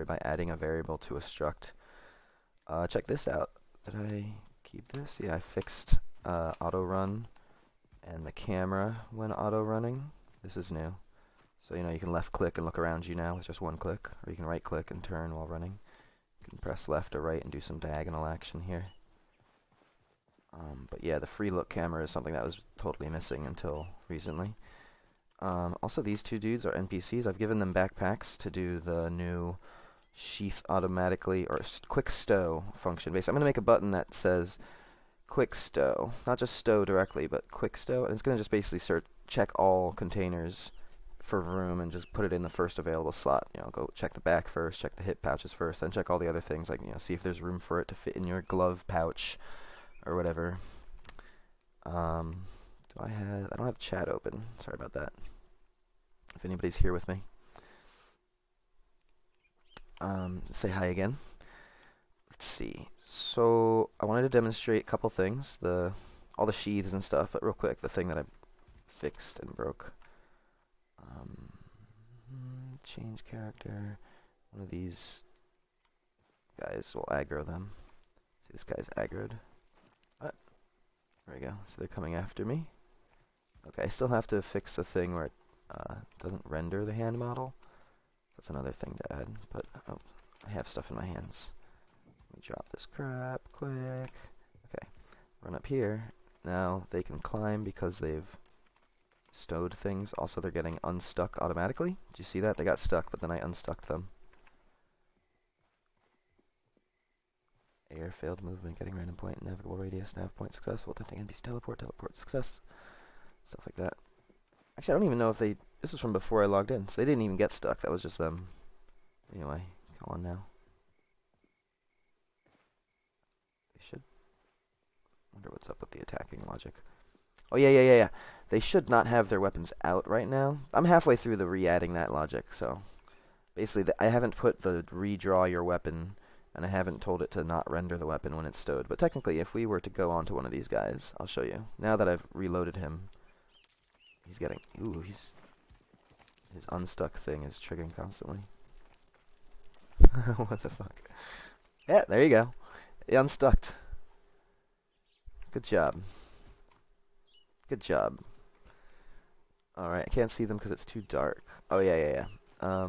inventory by adding a variable to a struct. Check this out. Did I keep this? Yeah, I fixed auto run and the camera when auto running. This is new. So you can left click and look around you now with just one click, or you can right click and turn while running. You can press left or right and do some diagonal action here. But yeah, the free look camera is something that was totally missing until recently. Also, these two dudes are NPCs. I've given them backpacks to do the new sheath automatically, or quick stow function. Basically, I'm going to make a button that says quick stow. Not just stow directly, but quick stow. And it's going to just basically check all containers for room and just put it in the first available slot. Go check the back first, check the hip pouches first, then check all the other things, like, see if there's room for it to fit in your glove pouch or whatever. I don't have chat open. Sorry about that. If anybody's here with me. Say hi again. Let's see. So I wanted to demonstrate a couple things, all the sheaths and stuff, but real quick, the thing that I fixed and broke. Change character. One of these guys will aggro them. See, this guy's aggroed. What? There we go. So they're coming after me. Okay, I still have to fix the thing where it doesn't render the hand model. That's another thing to add, but I have stuff in my hands. Let me drop this crap quick. Okay, run up here. Now they can climb because they've stowed things. Also, they're getting unstuck automatically. Did you see that? They got stuck, but then I unstuck them. Air, failed movement, getting random point, navigable radius, nav point successful, attempting NPC teleport success. Stuff like that. Actually, I don't even know if this was from before I logged in, so they didn't even get stuck. That was just them. Anyway, come on now. They should. Wonder what's up with the attacking logic. Oh, yeah. They should not have their weapons out right now. I'm halfway through the re-adding that logic, so basically I haven't put the redraw your weapon, and I haven't told it to not render the weapon when it's stowed. But technically, if we were to go onto one of these guys, I'll show you. Now that I've reloaded him, he's getting... Ooh, his unstuck thing is triggering constantly. What the fuck? Yeah, there you go. He unstucked. Good job. Good job. Alright, I can't see them because it's too dark. Oh, yeah. I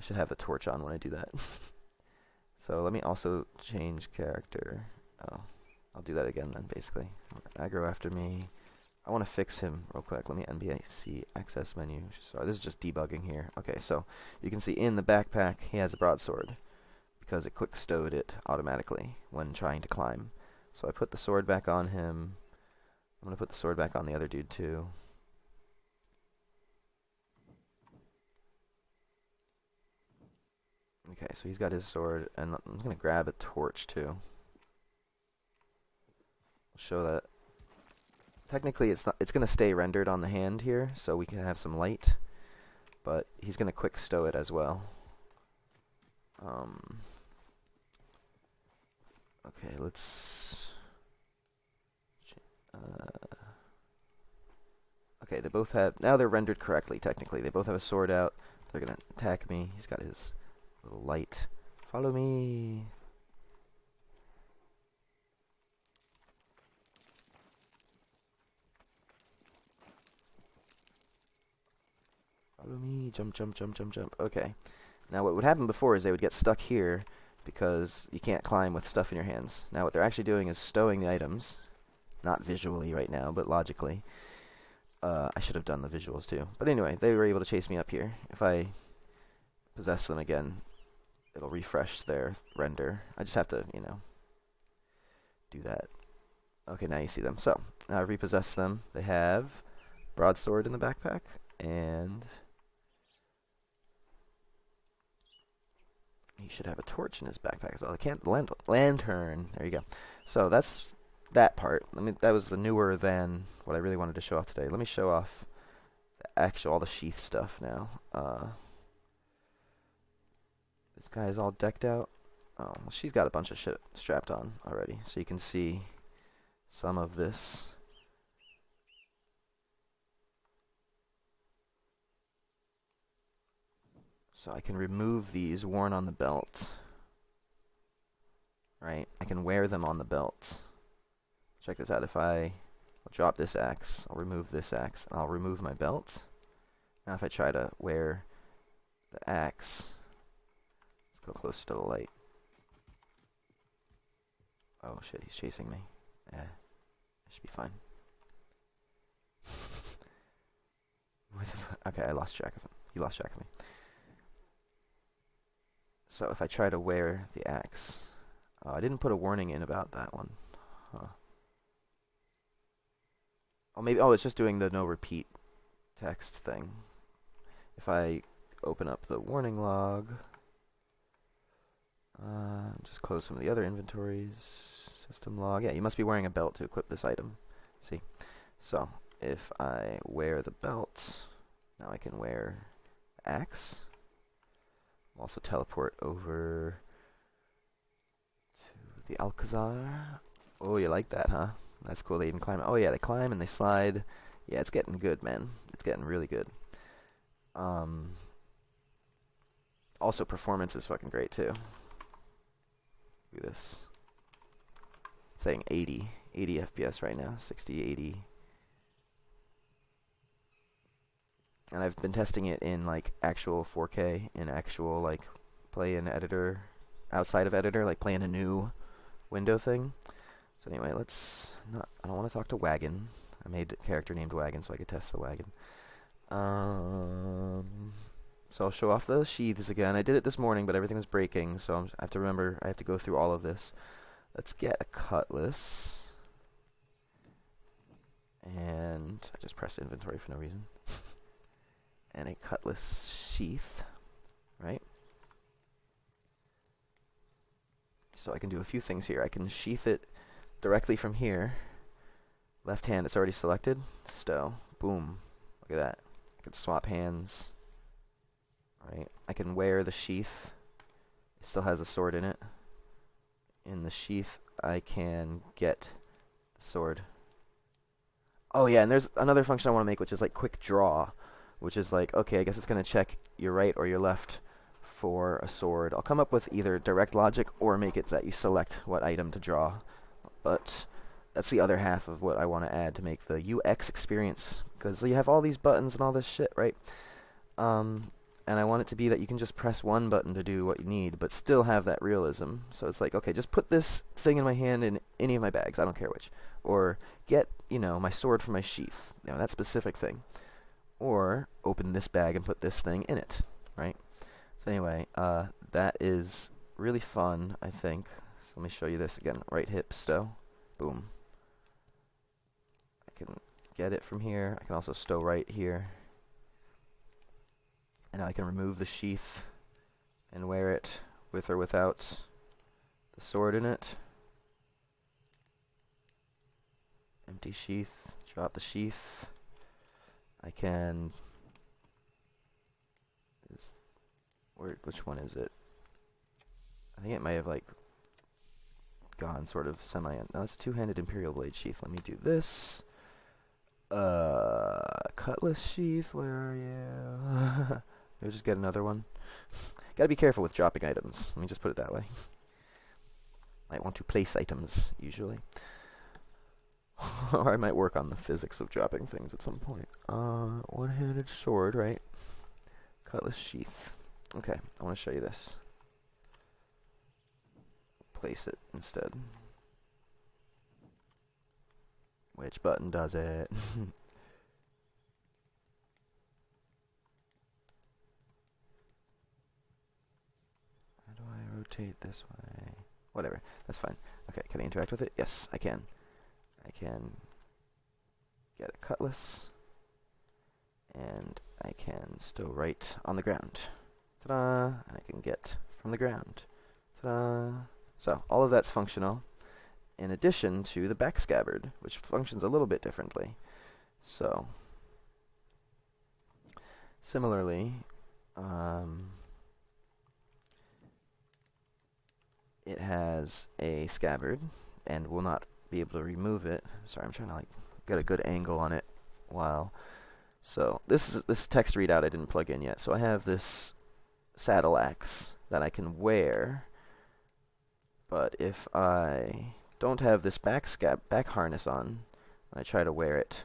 should have a torch on when I do that. So let me also change character. Oh, I'll do that again then, basically. Aggro after me. I want to fix him real quick. Let me NPC access menu. Sorry, this is just debugging here. Okay, so you can see in the backpack he has a broadsword because it quick stowed it automatically when trying to climb. So I put the sword back on him. I'm going to put the sword back on the other dude too. Okay, so he's got his sword, and I'm going to grab a torch too. I'll show that. Technically, it's going to stay rendered on the hand here, so we can have some light, but he's going to quick stow it as well. Okay, let's... okay, they both have... Now they're rendered correctly, technically. They both have a sword out. They're going to attack me. He's got his little light. Follow me! Follow me! Jump. Okay. Now what would happen before is they would get stuck here because you can't climb with stuff in your hands. Now what they're actually doing is stowing the items. Not visually right now, but logically. I should have done the visuals too. But anyway, they were able to chase me up here. If I possess them again, it'll refresh their render. I just have to, do that. Okay, now you see them. So, now I repossess them. They have broadsword in the backpack, and he should have a torch in his backpack as well. I can't... lantern. There you go. So, that's that part. That was the newer than what I really wanted to show off today. Let me show off all the sheath stuff now. This guy is all decked out. Oh, well, she's got a bunch of shit strapped on already, so you can see some of this. So I can remove these worn on the belt, right? I can wear them on the belt. Check this out. If I'll drop this axe, I'll remove this axe, and I'll remove my belt. Now if I try to wear the axe, let's go closer to the light. Oh shit, he's chasing me. I should be fine. Okay, I lost track of him. He lost track of me. So if I try to wear the axe, I didn't put a warning in about that one. Huh. Oh, maybe. Oh, it's just doing the no repeat text thing. If I open up the warning log, just close some of the other inventories. System log. Yeah, you must be wearing a belt to equip this item. See? So if I wear the belt, now I can wear axe. I'll also teleport over to the Alcazar. Oh, you like that, huh? That's cool. They even climb. Oh yeah, they climb and they slide. Yeah, it's getting good, man. It's getting really good. Also, performance is fucking great too. Look at this. It's saying 80 FPS right now, 60, 80. And I've been testing it in like actual 4K, in actual like play in editor, outside of editor, like playing a new window thing. So anyway, let's not. I don't want to talk to Wagon. I made a character named Wagon so I could test the Wagon. So I'll show off the sheaths again. I did it this morning, but everything was breaking, so I have to remember. I have to go through all of this. Let's get a cutlass. And I just pressed inventory for no reason. And a cutlass sheath, right? So I can do a few things here. I can sheath it directly from here. Left hand, it's already selected. Stow. Boom. Look at that. I can swap hands. Right. I can wear the sheath. It still has a sword in it. In the sheath, I can get the sword. Oh yeah, and there's another function I want to make, which is like quick draw, which is like, okay, I guess it's going to check your right or your left for a sword. I'll come up with either direct logic or make it that you select what item to draw. But that's the other half of what I want to add to make the UX experience, because you have all these buttons and all this shit, right? And I want it to be that you can just press one button to do what you need, but still have that realism. So it's like, okay, just put this thing in my hand in any of my bags, I don't care which. Or get, my sword from my sheath, that specific thing. Or open this bag and put this thing in it, right? So anyway, that is really fun, I think. So let me show you this again. Right hip, stow. Boom. I can get it from here. I can also stow right here. And now I can remove the sheath and wear it with or without the sword in it. Empty sheath, drop the sheath. I can... which one is it? I think it might have like gone sort of semi... No, it's a two-handed Imperial Blade sheath. Let me do this. Cutlass Sheath, where are you? Maybe just get another one. Gotta be careful with dropping items. Let me just put it that way. Might want to place items, usually. Or I might work on the physics of dropping things at some point. One-handed sword, right? Cutlass Sheath. Okay, I want to show you this. Place it instead. Which button does it? How do I rotate this way? Whatever, that's fine. Okay, can I interact with it? Yes, I can. I can get a cutlass, and I can stow right on the ground. Ta-da! And I can get from the ground. Ta-da! So, all of that's functional, in addition to the back scabbard, which functions a little bit differently. So, similarly, it has a scabbard, and will not be able to remove it. Sorry, I'm trying to get a good angle on it while. So this text readout I didn't plug in yet. So I have this saddle axe that I can wear, but if I don't have this back harness on, when I try to wear it,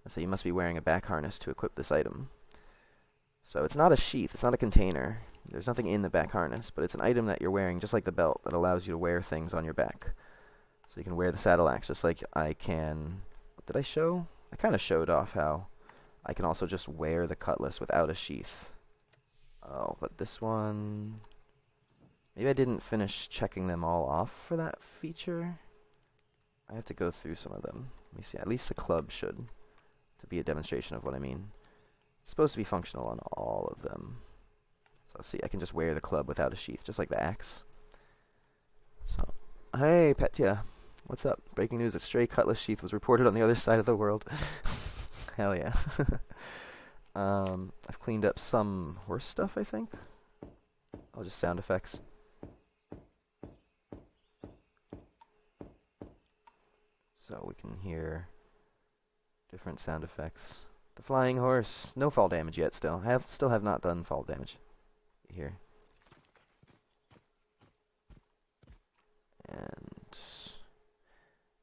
let's say you must be wearing a back harness to equip this item. So it's not a sheath, it's not a container. There's nothing in the back harness, but it's an item that you're wearing, just like the belt, that allows you to wear things on your back. So you can wear the saddle axe just like I can. What did I show? I kind of showed off how I can also just wear the cutlass without a sheath. Oh, but this one... Maybe I didn't finish checking them all off for that feature. I have to go through some of them. Let me see. At least the club should, to be a demonstration of what I mean. It's supposed to be functional on all of them. So see, I can just wear the club without a sheath, just like the axe. So, hey, Petya. What's up? Breaking news, a stray Cutlass Sheath was reported on the other side of the world. Hell yeah. I've cleaned up some horse stuff, I think. Oh, just sound effects. So we can hear different sound effects. The flying horse. No fall damage yet still. Still have not done fall damage. Here. And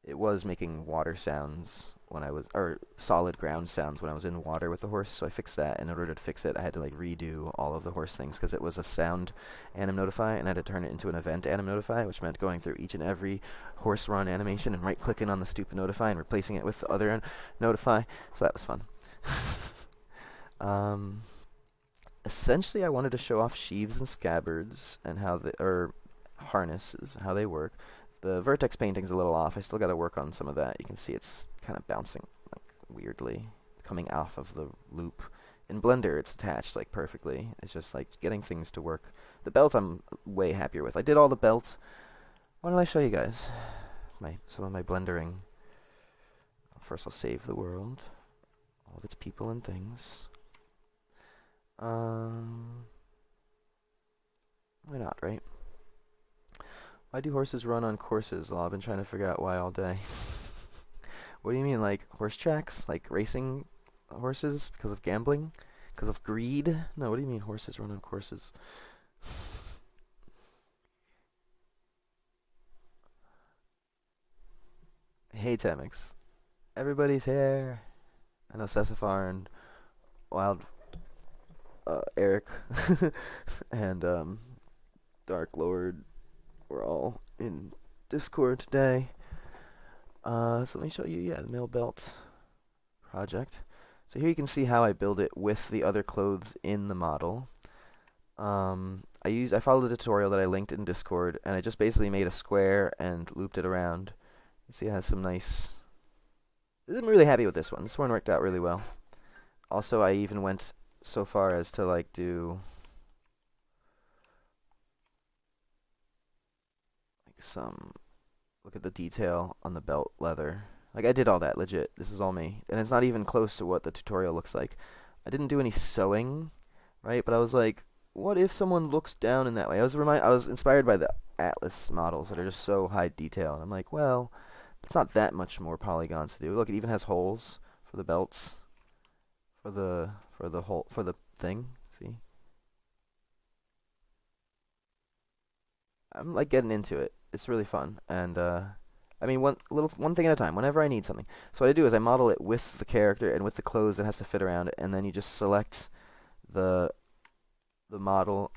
it was making water sounds when I was, or solid ground sounds when I was in water with the horse, so I fixed that. And in order to fix it, I had to like redo all of the horse things because it was a sound anim notify, and I had to turn it into an event anim notify, which meant going through each and every horse run animation and right-clicking on the stupid notify and replacing it with the other notify. So that was fun. Essentially, I wanted to show off sheaths and scabbards and how or harnesses, how they work. The vertex painting's a little off. I still got to work on some of that. You can see it's kind of bouncing like weirdly, coming off of the loop. In Blender, it's attached like perfectly. It's just like getting things to work. The belt I'm way happier with. I did all the belt. Why don't I show you guys some of my blendering? First, I'll save the world, all of its people and things. Why not, right? Why do horses run on courses? Well, I've been trying to figure out why all day. What do you mean, like horse tracks? Like racing horses because of gambling? Because of greed? No, what do you mean horses run on courses? Hey, Temix. Everybody's here. I know Cessifar and Wild Eric and Dark Lord were all in Discord today. So let me show you, yeah, the mail belt project. So here you can see how I build it with the other clothes in the model. I followed the tutorial that I linked in Discord, and I just basically made a square and looped it around. You see it has some nice... I'm really happy with this one. This one worked out really well. Also, I even went so far as to like do like some... Look at the detail on the belt leather. Like, I did all that, legit. This is all me. And it's not even close to what the tutorial looks like. I didn't do any sewing, right? But I was like, what if someone looks down in that way? I was inspired by the Atlas models that are just so high detail. And I'm like, well, it's not that much more polygons to do. Look, it even has holes for the belts. For the thing. See? I'm like getting into it. It's really fun. And I mean, one thing at a time, whenever I need something. So what I do is I model it with the character and with the clothes that has to fit around it, and then you just select the model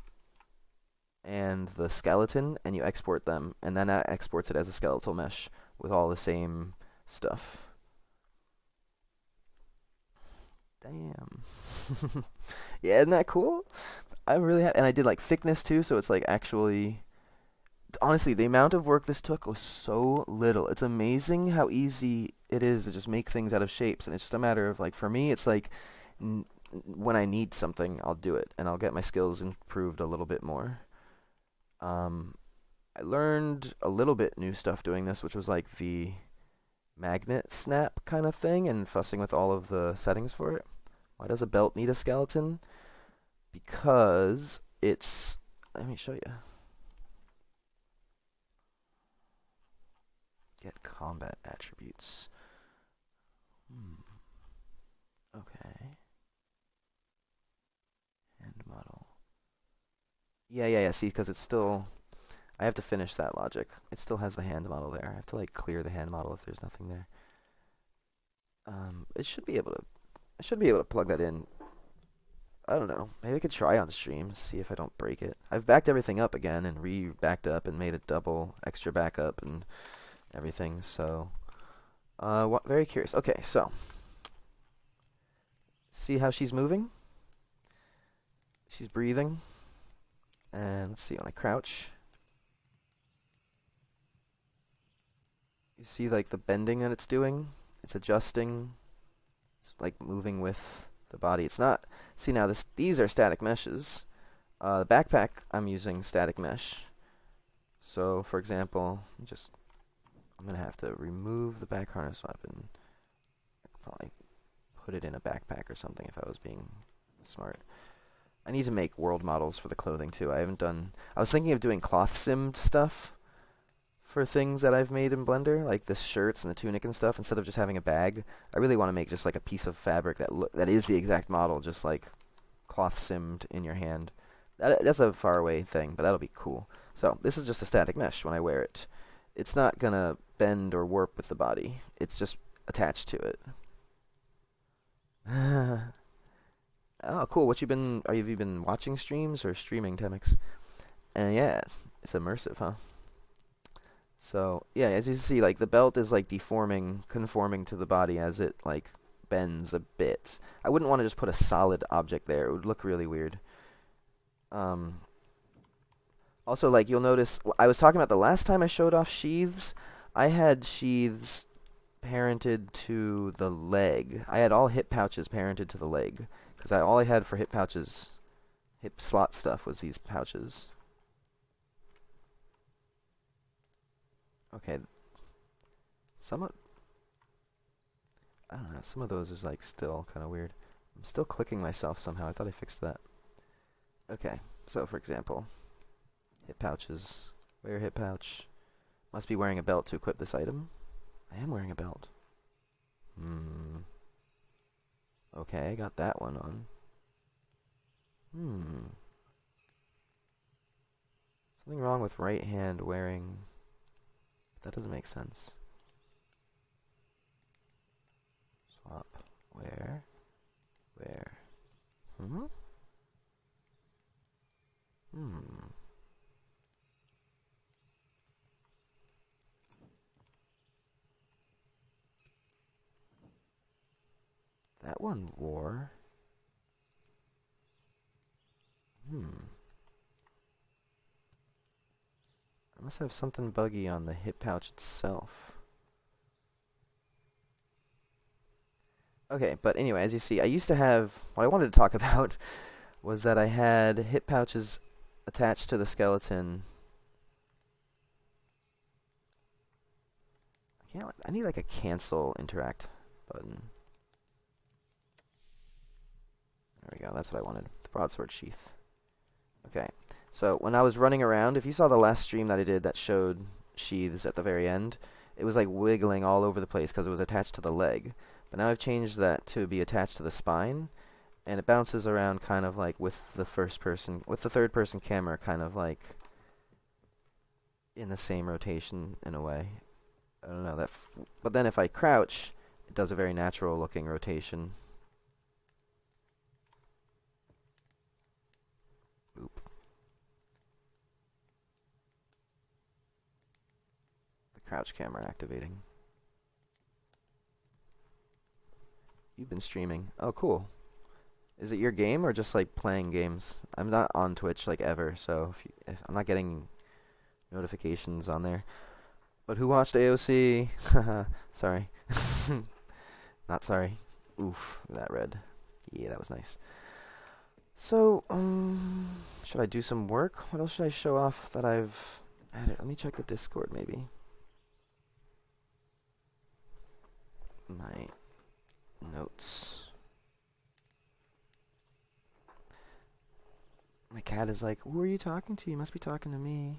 and the skeleton, and you export them, and then that exports it as a skeletal mesh with all the same stuff. Damn. Yeah, isn't that cool? I'm really happy. And I did like thickness too, so it's like actually... Honestly, the amount of work this took was so little. It's amazing how easy it is to just make things out of shapes, and it's just a matter of like, for me, it's like when I need something, I'll do it, and I'll get my skills improved a little bit more. I learned a little bit new stuff doing this, which was like the magnet snap kind of thing, and fussing with all of the settings for it. Why does a belt need a skeleton? Because it's... Let me show you. Get combat attributes. Okay. Hand model. Yeah, see, because it's still... I have to finish that logic. It still has the hand model there. I have to, like, clear the hand model if there's nothing there. It should be able to... I should be able to plug that in. I don't know. Maybe I could try on stream, see if I don't break it. I've backed everything up again and re-backed up and made a double extra backup and everything, so... very curious. Okay, so... See how she's moving? She's breathing. And let's see, when I crouch... You see, like, the bending that it's doing? It's adjusting. It's, like, moving with the body. It's not... See, now, these are static meshes. The backpack, I'm using static mesh. So, for example, I'm going to have to remove the back harness weapon. Probably put it in a backpack or something if I was being smart. I need to make world models for the clothing, too. I was thinking of doing cloth simmed stuff for things that I've made in Blender, like the shirts and the tunic and stuff, instead of just having a bag. I really want to make just like a piece of fabric that is the exact model, just like cloth simmed in your hand. That's a faraway thing, but that'll be cool. So this is just a static mesh when I wear it. It's not gonna bend or warp with the body. It's just attached to it. Oh, cool. Have you been watching streams or streaming, Temix? And yeah, it's immersive, huh? So, yeah, as you see, like, the belt is, like, conforming to the body as it, like, bends a bit. I wouldn't want to just put a solid object there. It would look really weird. Um, Also, like, you'll notice, I was talking about the last time I showed off sheaths, I had sheaths parented to the leg. I had all hip pouches parented to the leg, because all I had for hip pouches, hip slot stuff, was these pouches. Okay, some of, I don't know, some of those is, like, still kind of weird. I'm still clicking myself somehow. I thought I fixed that. Okay, so, for example, hip pouches. Wear hip pouch. Must be wearing a belt to equip this item. I am wearing a belt. Okay, got that one on. Something wrong with right hand wearing... That doesn't make sense. Swap. Where? Hmm? That one wore... I must have something buggy on the hip pouch itself. Okay, but anyway, as you see, I used to have... What I wanted to talk about was that I had hip pouches attached to the skeleton. I need like a cancel interact button. There we go, that's what I wanted. The broadsword sheath. Okay, so when I was running around, if you saw the last stream that I did that showed sheaths at the very end, it was like wiggling all over the place because it was attached to the leg. But now I've changed that to be attached to the spine, and it bounces around kind of like with the third person camera kind of like in the same rotation in a way. I don't know but then if I crouch, it does a very natural looking rotation. Oop. The crouch camera activating. You've been streaming. Oh, cool. Is it your game or just like playing games? I'm not on Twitch like ever, so if I'm not getting notifications on there. But who watched AOC? Sorry. Not sorry. Oof, that red. Yeah, that was nice. So, should I do some work? What else should I show off that I've added? Let me check the Discord, maybe. My notes. My cat is like, who are you talking to? You must be talking to me.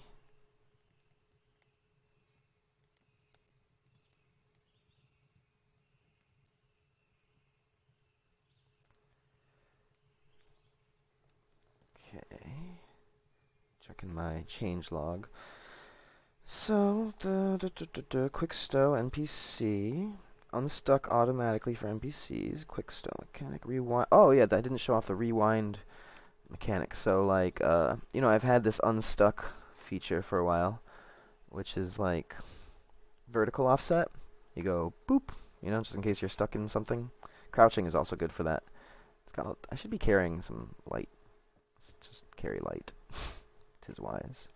Okay. Look in my change log. So, the quick stow NPC. Unstuck automatically for NPCs. Quick stow mechanic. Rewind. Oh, yeah, I didn't show off the rewind mechanic. So, like, you know, I've had this unstuck feature for a while, which is like vertical offset. You go boop, you know, just in case you're stuck in something. Crouching is also good for that. I should be carrying some light. Let's just carry light. 'Tis wise.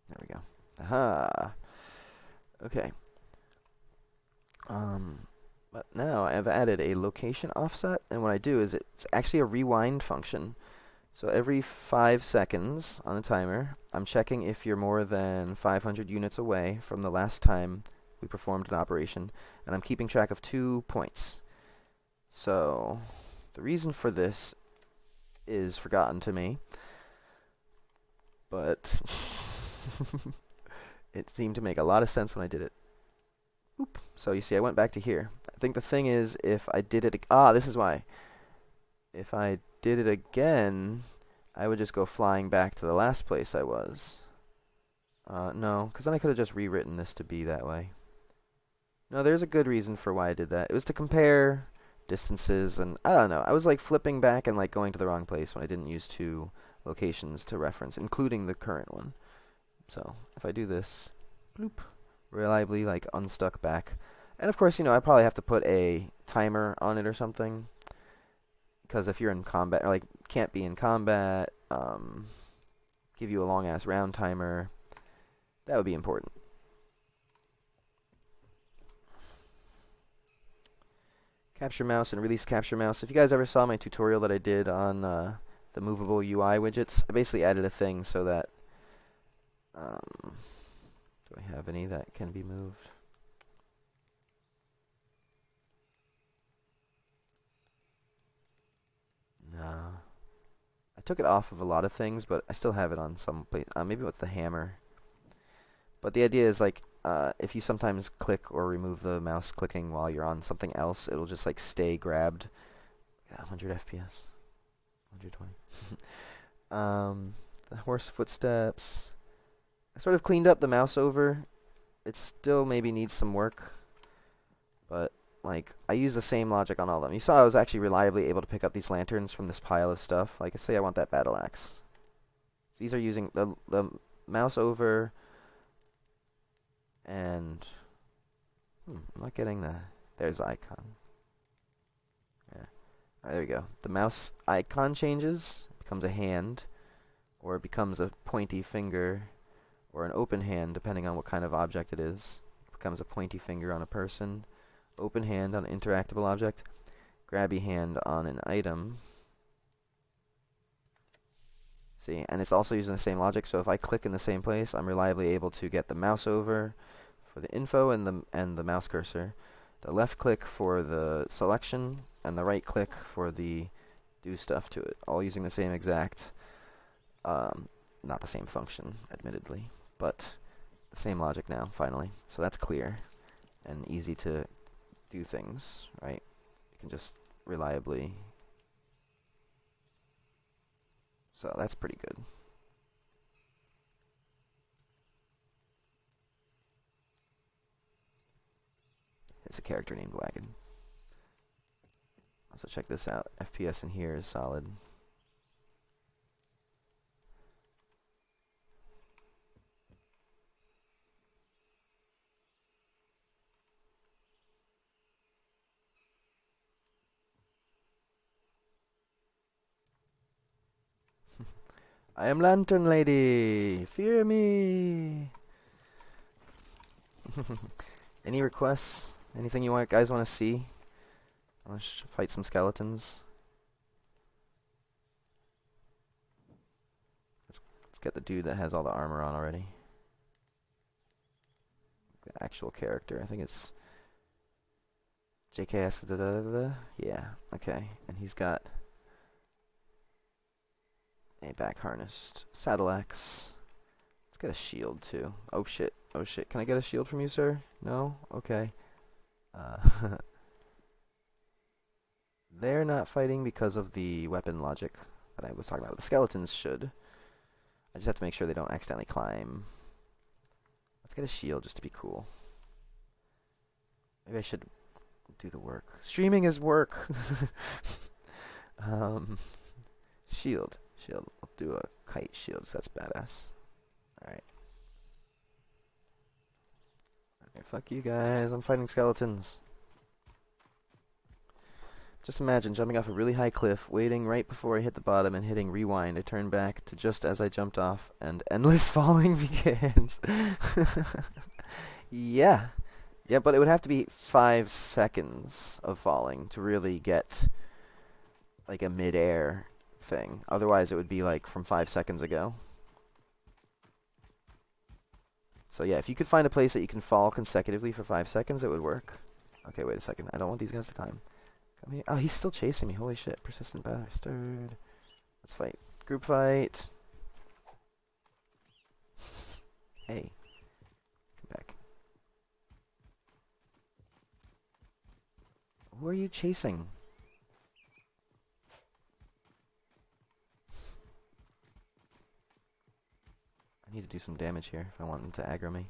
There we go. Aha! Okay. But now I've added a location offset, and what I do is it's actually a rewind function. So every 5 seconds on a timer, I'm checking if you're more than 500 units away from the last time we performed an operation, and I'm keeping track of 2 points. So the reason for this is forgotten to me, but it seemed to make a lot of sense when I did it. Oop. So you see, I went back to here. I think the thing is, if I did it, this is why. If I did it again, I would just go flying back to the last place I was. No, because then I could have just rewritten this to be that way. No, there's a good reason for why I did that. It was to compare distances, and I don't know. I was like flipping back and like going to the wrong place when I didn't use 2 locations to reference, including the current one. So if I do this, bloop, reliably like unstuck back. And of course, you know, I probably have to put a timer on it or something, because if you're in combat, or like can't be in combat, give you a long ass round timer, that would be important. Capture mouse and release capture mouse. If you guys ever saw my tutorial that I did on the movable UI widgets, I basically added a thing so that do I have any that can be moved? No. I took it off of a lot of things, but I still have it on some place. Maybe with the hammer. But the idea is like, if you sometimes click or remove the mouse clicking while you're on something else, it'll just like stay grabbed. Yeah, 100 FPS. 120. The horse footsteps. I sort of cleaned up the mouse over. It still maybe needs some work, but like I use the same logic on all of them. You saw I was actually reliably able to pick up these lanterns from this pile of stuff. Like, say I want that battle axe. These are using the mouse over, and I'm not getting there's the icon. Yeah. All right, there we go. The mouse icon changes, becomes a hand, or it becomes a pointy finger, or an open hand, depending on what kind of object it is. It becomes a pointy finger on a person, open hand on an interactable object, grabby hand on an item. See, and it's also using the same logic, so if I click in the same place, I'm reliably able to get the mouse over for the info and the mouse cursor, the left click for the selection, and the right click for the do stuff to it, all using the same exact, not the same function, admittedly, but the same logic now, finally. So that's clear and easy to do things, right? You can just reliably. So that's pretty good. It's a character named Wagon. Also check this out. FPS in here is solid. I am Lantern Lady! Fear me! Any requests? Anything you guys want to see? Let's fight some skeletons. Let's get the dude that has all the armor on already. The actual character. I think it's JKS. Yeah, okay. And he's got a back harnessed saddle axe. Let's get a shield too. Oh shit. Oh shit. Can I get a shield from you, sir? No? Okay. They're not fighting because of the weapon logic that I was talking about. The skeletons should. I just have to make sure they don't accidentally climb. Let's get a shield just to be cool. Maybe I should do the work. Streaming is work! Shield. Shield. I'll do a kite shield, so that's badass. Alright. Okay, fuck you guys, I'm fighting skeletons. Just imagine jumping off a really high cliff, waiting right before I hit the bottom and hitting rewind. I turn back to just as I jumped off, and endless falling begins. Yeah. Yeah, but it would have to be 5 seconds of falling to really get like a mid-air thing. Otherwise it would be like from 5 seconds ago. So yeah, if you could find a place that you can fall consecutively for 5 seconds, it would work. Okay, wait a second. I don't want these guys to climb. Come here. Oh, he's still chasing me. Holy shit. Persistent bastard. Let's fight. Group fight. Hey. Come back. Who are you chasing? I need to do some damage here if I want them to aggro me.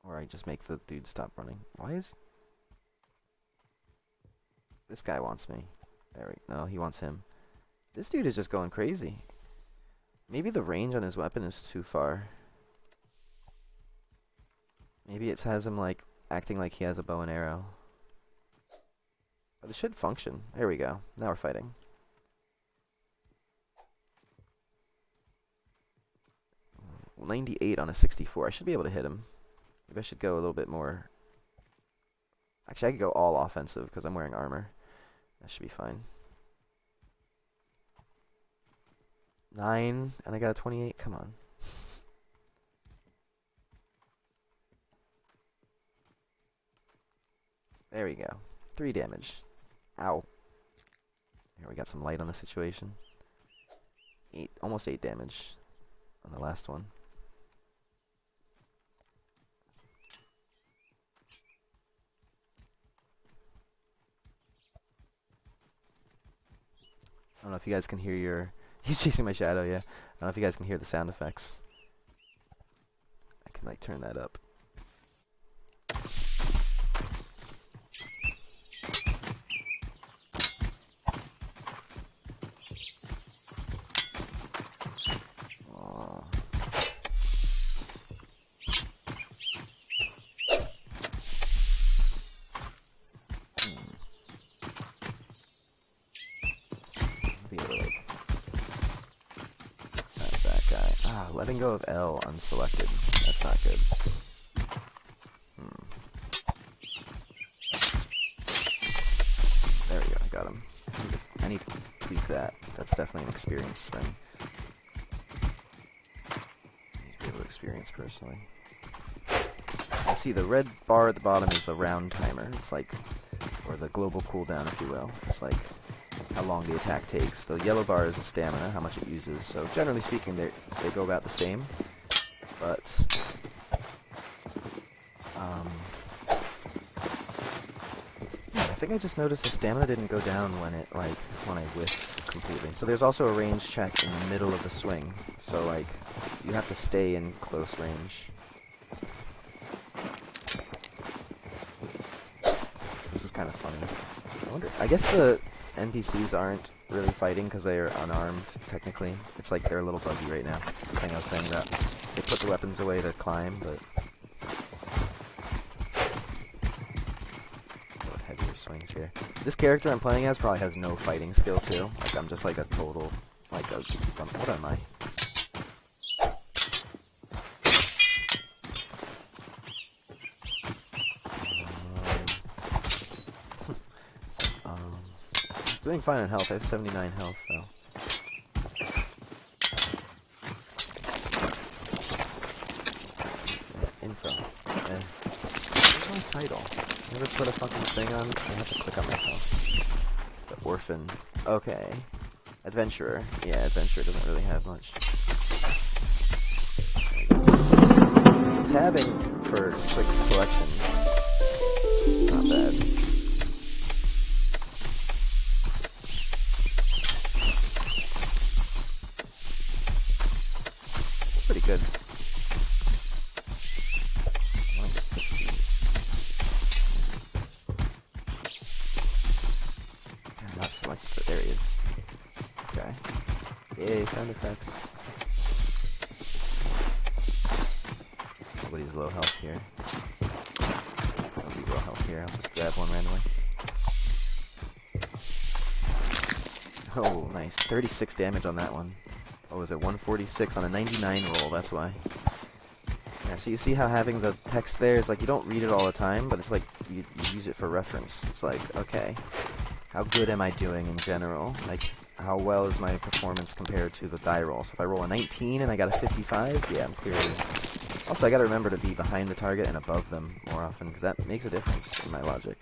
Or I just make the dude stop running. Why is... This guy wants me. There we go. No, he wants him. This dude is just going crazy. Maybe the range on his weapon is too far. Maybe it has him like acting like he has a bow and arrow. But it should function. There we go. Now we're fighting. Well, 98 on a 64. I should be able to hit him. Maybe I should go a little bit more... Actually, I could go all offensive because I'm wearing armor. That should be fine. 9, and I got a 28. Come on. There we go. 3 damage. Ow. Here, we got some light on the situation. 8, almost 8 damage on the last one. I don't know if you guys can hear your... He's chasing my shadow, yeah. I don't know if you guys can hear the sound effects. I can, like, turn that up. Letting go of L unselected. That's not good. There we go, I got him. I need to tweak that. That's definitely an experience thing. I need to be able to experience personally. I see the red bar at the bottom is the round timer. It's like, or the global cooldown, if you will. It's like how long the attack takes. The yellow bar is the stamina, how much it uses. So generally speaking, they go about the same. But I think I just noticed the stamina didn't go down when I whiffed completely. So there's also a range check in the middle of the swing. So like you have to stay in close range. This is kind of funny. I wonder. I guess the NPCs aren't really fighting because they are unarmed, technically. It's like they're a little buggy right now. The thing I was saying about they put the weapons away to climb, but... Heavier swings here. This character I'm playing as probably has no fighting skill, too. Like, I'm just like a total... Like, what am I? Doing fine on health. I have 79 health, though. Info. Where's my title? Never put a fucking thing on? I have to click on myself. The orphan. Okay. Adventurer. Yeah, adventurer doesn't really have much. Tabbing for quick selection. It's not bad. Pretty good. Not selected, but there he is. Okay. Yay, sound effects. Nobody's low health here. Nobody's low health here. I'll just grab one randomly. Oh, nice. 36 damage on that one. What was it? 146 on a 99 roll, that's why. Yeah, so you see how having the text there is like you don't read it all the time, but it's like you use it for reference. It's like, okay, how good am I doing in general? Like, how well is my performance compared to the die roll? So if I roll a 19 and I got a 55, yeah, I'm clearly... Also, I gotta remember to be behind the target and above them more often, because that makes a difference in my logic.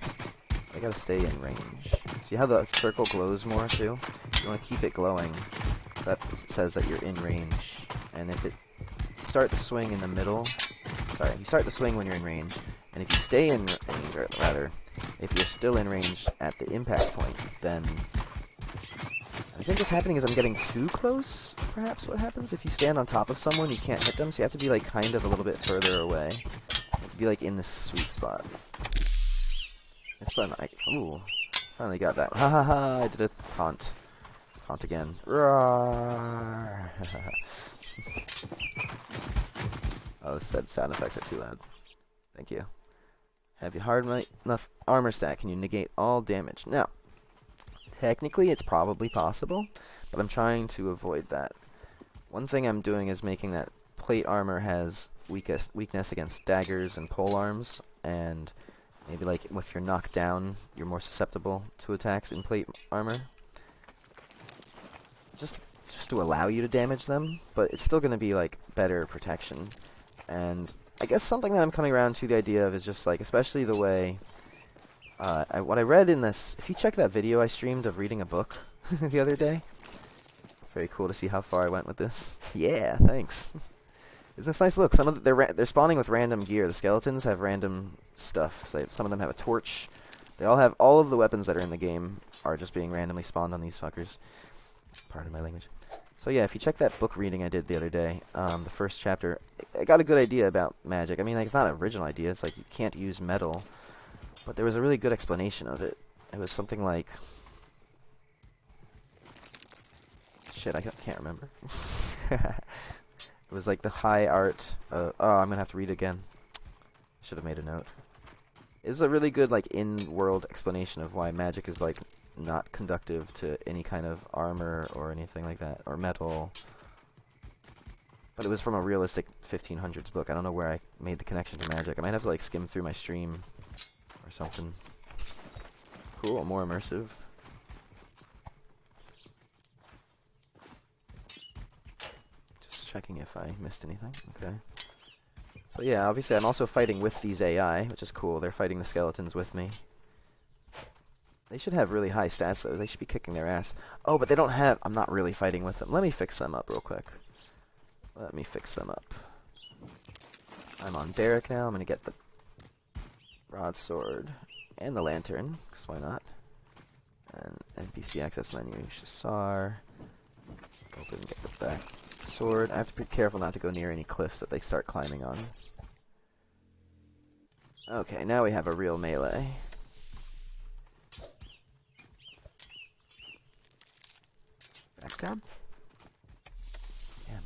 I gotta stay in range. See how the circle glows more, too? You want to keep it glowing. That says that you're in range. And if it... start the swing in the middle... Sorry, you start the swing when you're in range. And if you stay in range, or rather, if you're still in range at the impact point, then... I think what's happening is I'm getting too close, perhaps what happens. If you stand on top of someone, you can't hit them, so you have to be, like, kind of a little bit further away. You have to be, like, in this sweet spot. It's fun. Ooh, finally got that. Ha ha ha, I did a taunt. Taunt again. Roar. Oh, said sound effects are too loud. Thank you. Have you hard enough armor stack? Can you negate all damage? Now, technically it's probably possible, but I'm trying to avoid that. One thing I'm doing is making that plate armor has weakness against daggers and pole arms, and maybe like if you're knocked down, you're more susceptible to attacks in plate armor. Just to allow you to damage them, but it's still going to be like better protection. And I guess something that I'm coming around to the idea of is just like, especially the way what I read in this, if you check that video I streamed of reading a book the other day, very cool to see how far I went with this. Yeah, thanks. Isn't this nice? Look, some of they're spawning with random gear. The skeletons have random stuff. So some of them have a torch. They all have all of the weapons that are in the game are just being randomly spawned on these fuckers. Pardon my language. So yeah, if you check that book reading I did the other day, the first chapter, I got a good idea about magic. I mean, like, it's not an original idea. It's like you can't use metal, but there was a really good explanation of it. It was something like... Shit, I can't remember. It was like the high art... oh, I'm gonna have to read it again. Should have made a note. It was a really good, like, in-world explanation of why magic is, like, not conductive to any kind of armor or anything like that, or metal. But it was from a realistic 1500s book. I don't know where I made the connection to magic. I might have to, like, skim through my stream or something. Cool, more immersive. Just checking if I missed anything. Okay. So yeah, obviously I'm also fighting with these AI, which is cool. They're fighting the skeletons with me. They should have really high stats, though. They should be kicking their ass. Oh, but they don't have... I'm not really fighting with them. Let me fix them up real quick. Let me fix them up. I'm on Derek now. I'm going to get the broadsword and the lantern, because why not? And NPC access menu, Shassar. Open, get the back sword. I have to be careful not to go near any cliffs that they start climbing on. Okay, now we have a real melee. Backstab? Damn.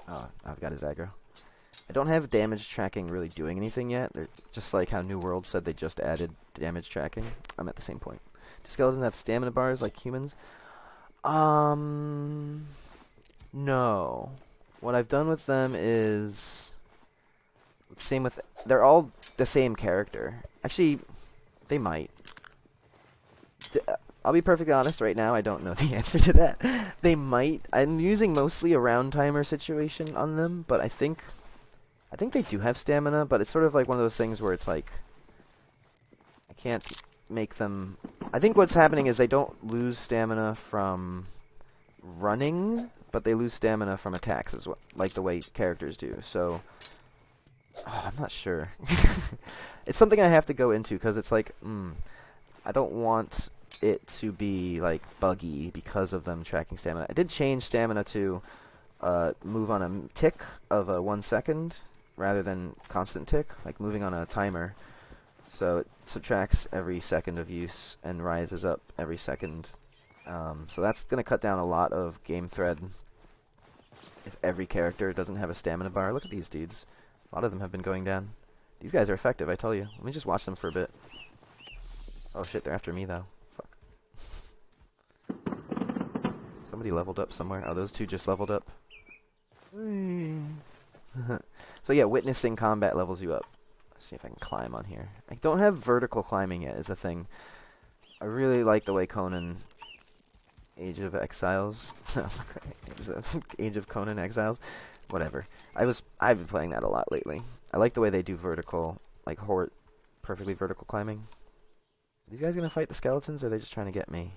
Oh, I've got his aggro. I don't have damage tracking really doing anything yet. They're just like how New World said they just added damage tracking. I'm at the same point. Do skeletons have stamina bars like humans? No. What I've done with them is... Same with... They're all the same character. Actually... They might. I'll be perfectly honest right now, I don't know the answer to that. They might. I'm using mostly a round timer situation on them, but I think they do have stamina, but it's sort of like one of those things where it's like I can't make them... I think what's happening is they don't lose stamina from running, but they lose stamina from attacks as well, like the way characters do. So, I'm not sure. It's something I have to go into because it's like, I don't want it to be like buggy because of them tracking stamina. I did change stamina to move on a tick of 1 second rather than constant tick, like moving on a timer. So it subtracts every second of use and rises up every second. So that's going to cut down a lot of game thread if every character doesn't have a stamina bar. Look at these dudes. A lot of them have been going down. These guys are effective, I tell you. Let me just watch them for a bit. Oh shit, they're after me though. Fuck. Somebody leveled up somewhere. Oh, those two just leveled up. So yeah, witnessing combat levels you up. Let's see if I can climb on here. I don't have vertical climbing yet is a thing. I really like the way Conan Age of Exiles Age of Conan Exiles? Whatever. I've been playing that a lot lately. I like the way they do vertical, like perfectly vertical climbing. Are these guys gonna fight the skeletons or are they just trying to get me?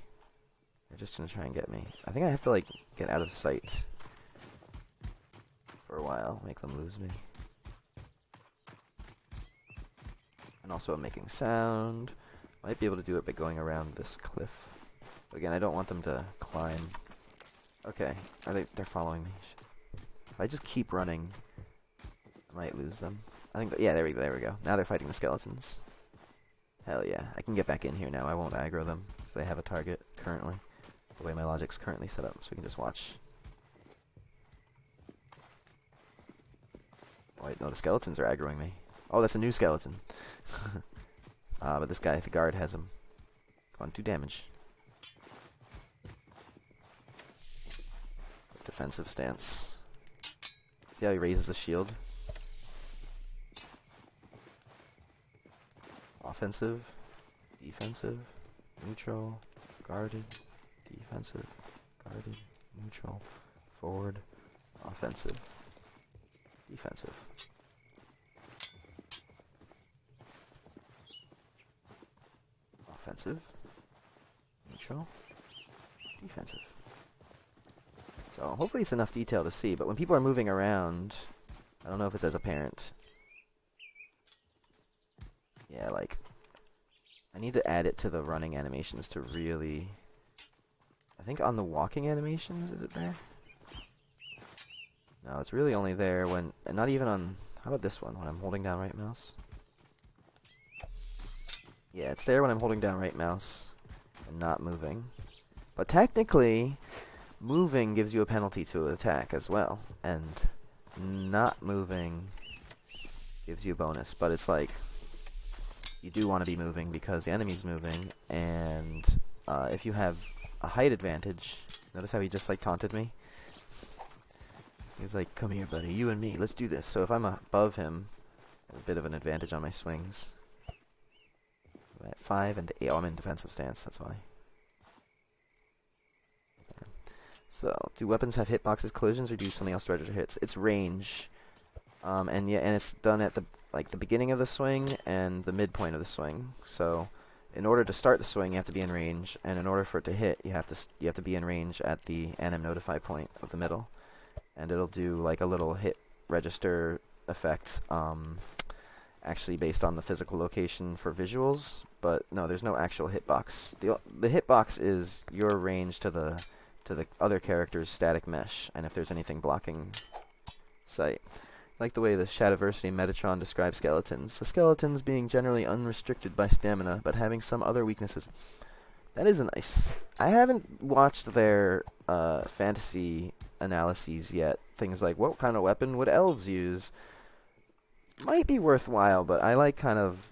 They're just gonna try and get me. I think I have to like get out of sight for a while, make them lose me. And also I'm making sound. Might be able to do it by going around this cliff. But again, I don't want them to climb. Okay, they're following me. If I just keep running, I might lose them. I think, yeah, there we go. Now they're fighting the skeletons. Hell yeah, I can get back in here now. I won't aggro them, because they have a target currently. The way my logic's currently set up, so we can just watch. Oh, wait, no, the skeletons are aggroing me. Oh, that's a new skeleton. But this guy, the guard, has him. Come on, 2 damage. Defensive stance. See how he raises the shield? Offensive, defensive, neutral, guarded, defensive, guarded, neutral, forward, offensive, defensive. Offensive, neutral, defensive. So hopefully it's enough detail to see, but when people are moving around, I don't know if it's as apparent. Yeah, like, I need to add it to the running animations to really... I think on the walking animations, is it there? No, it's really only there when... And not even on... How about this one, when I'm holding down right mouse? Yeah, it's there when I'm holding down right mouse and not moving. But technically, moving gives you a penalty to attack as well. And not moving gives you a bonus. But it's like... You do want to be moving because the enemy's moving, and if you have a height advantage, notice how he just like taunted me? He's like, come here buddy, you and me, let's do this. So if I'm above him, I have a bit of an advantage on my swings. I'm at 5 and 8, oh, I'm in defensive stance, that's why. So, do weapons have hitboxes, collisions, or do something else to register hits? It's range, and yeah, and it's done at the beginning of the swing and the midpoint of the swing. So, in order to start the swing, you have to be in range, and in order for it to hit, you have to be in range at the anim notify point of the middle, and it'll do like a little hit register effect, actually based on the physical location for visuals. But no, there's no actual hitbox. The hitbox is your range to the other character's static mesh, and if there's anything blocking sight. Like the way the Shadiversity Metatron describes skeletons. The skeletons being generally unrestricted by stamina, but having some other weaknesses. That is nice. I haven't watched their fantasy analyses yet. Things like, what kind of weapon would elves use? Might be worthwhile, but I like kind of...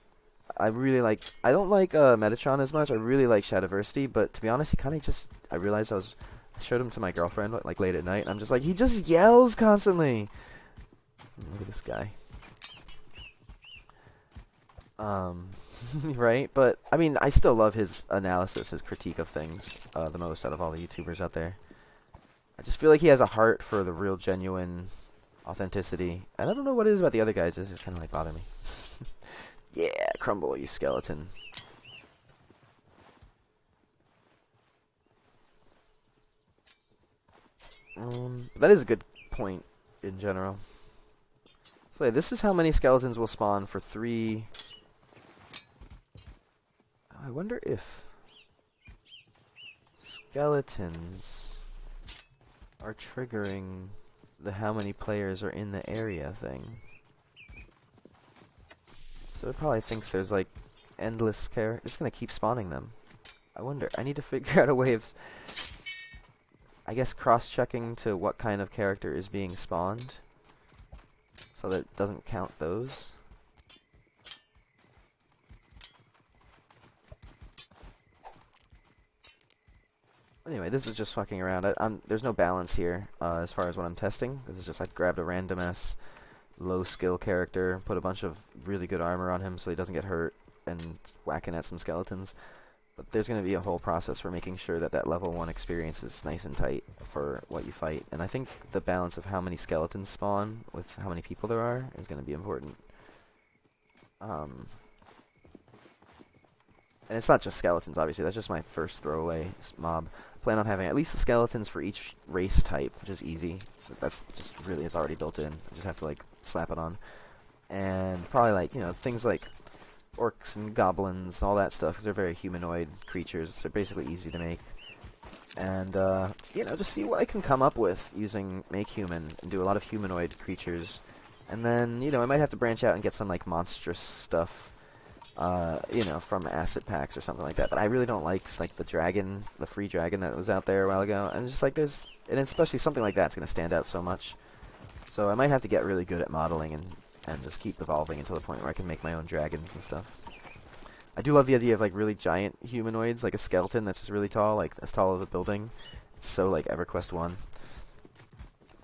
I don't like Metatron as much. I really like Shadiversity, but to be honest, he kind of just... I realized I showed him to my girlfriend like late at night, and I'm just like, he just yells constantly! Look at this guy. Right? But, I mean, I still love his analysis, his critique of things, the most out of all the YouTubers out there. I just feel like he has a heart for the real, genuine authenticity. And I don't know what it is about the other guys, it's just kind of like bother me. Yeah, crumble, you skeleton. But that is a good point in general. So yeah, this is how many skeletons will spawn for 3... I wonder if skeletons are triggering the how many players are in the area thing. So it probably thinks there's like endless It's gonna keep spawning them. I wonder. I need to figure out a way of, I guess, cross-checking to what kind of character is being spawned, so that it doesn't count those. Anyway, this is just fucking around. There's no balance here as far as what I'm testing. This is just I grabbed a random-ass low-skill character, put a bunch of really good armor on him so he doesn't get hurt, and whacking at some skeletons. But there's going to be a whole process for making sure that that level 1 experience is nice and tight for what you fight. And I think the balance of how many skeletons spawn with how many people there are is going to be important. And it's not just skeletons, obviously. That's just my first throwaway mob. I plan on having at least the skeletons for each race type, which is easy. So that's just really, it's already built in. I just have to, like, slap it on. And probably, like, you know, things like orcs and goblins, all that stuff, because they're very humanoid creatures. They're basically easy to make. And, you know, just see what I can come up with using Make Human and do a lot of humanoid creatures. And then, you know, I might have to branch out and get some, like, monstrous stuff, you know, from asset packs or something like that. But I really don't like the dragon, the free dragon that was out there a while ago. And just, like, and especially something like that's going to stand out so much. So I might have to get really good at modeling and just keep evolving until the point where I can make my own dragons and stuff. I do love the idea of, like, really giant humanoids, like a skeleton that's just really tall, like, as tall as a building. So, like, EverQuest 1.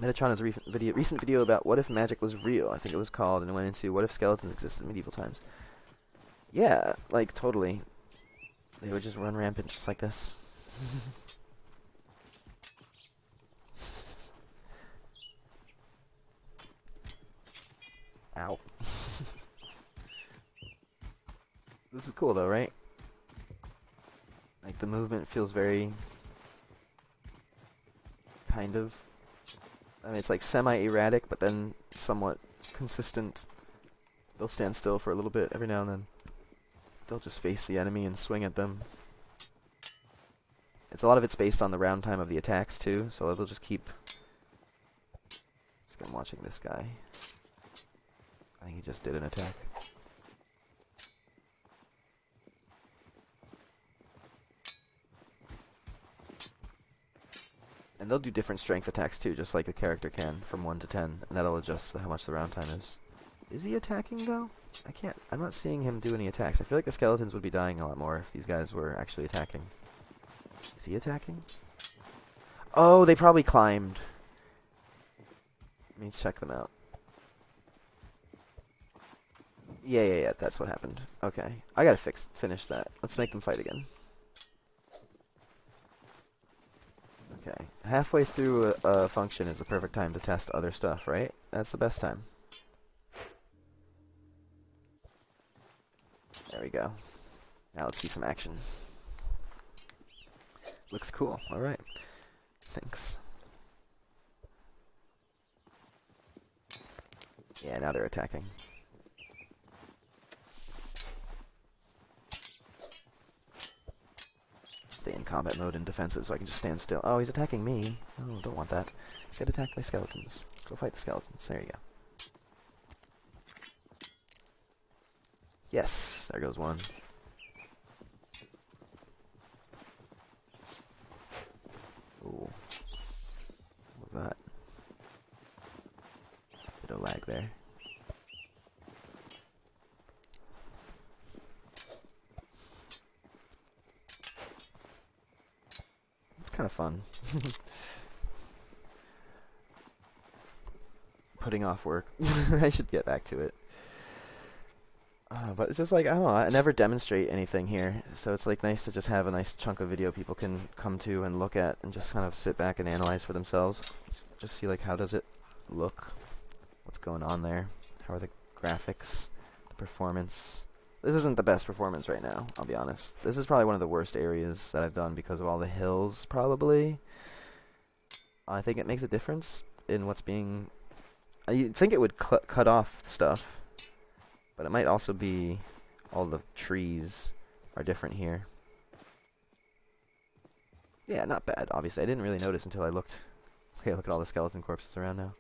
Metatron has a recent video about what if magic was real, I think it was called, and it went into what if skeletons existed in medieval times. Yeah, like, totally. They would just run rampant just like this. Ow. This is cool though, right? Like, the movement feels very... kind of... I mean, it's like semi-erratic, but then somewhat consistent. They'll stand still for a little bit every now and then. They'll just face the enemy and swing at them. A lot of it's based on the round time of the attacks, too, so they'll just keep... I'm watching this guy. I think he just did an attack. And they'll do different strength attacks too, just like the character can, from 1 to 10, and that'll adjust how much the round time is. Is he attacking though? I'm not seeing him do any attacks. I feel like the skeletons would be dying a lot more if these guys were actually attacking. Is he attacking? Oh, they probably climbed. Let me check them out. Yeah, that's what happened. Okay, I gotta finish that. Let's make them fight again. Okay, halfway through a function is the perfect time to test other stuff, right? That's the best time. There we go. Now let's see some action. Looks cool. Alright. Thanks. Yeah, now they're attacking. Stay in combat mode and defensive so I can just stand still. Oh, he's attacking me. Oh, don't want that. Get attacked by skeletons. Go fight the skeletons. There you go. Yes, there goes one. Ooh. What was that? Bit of lag there. Kind of fun. Putting off work. I should get back to it. But it's just like, I don't know, I never demonstrate anything here, so it's like nice to just have a nice chunk of video people can come to and look at and just kind of sit back and analyze for themselves. Just see like how does it look, what's going on there, how are the graphics, the performance. This isn't the best performance right now, I'll be honest. This is probably one of the worst areas that I've done because of all the hills, probably. I think it makes a difference in what's being... You'd think it would cut off stuff, but it might also be all the trees are different here. Yeah, not bad, obviously. I didn't really notice until I looked. Okay, look at all the skeleton corpses around now.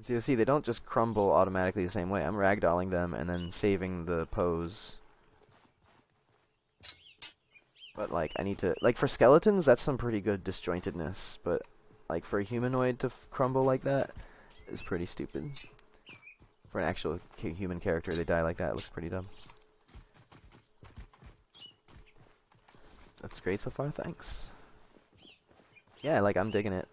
So you'll see, they don't just crumble automatically the same way. I'm ragdolling them and then saving the pose. But, like, I need to... Like, for skeletons, that's some pretty good disjointedness. But, like, for a humanoid to crumble like that is pretty stupid. For an actual human character, they die like that. It looks pretty dumb. That's great so far, thanks. Yeah, like, I'm digging it.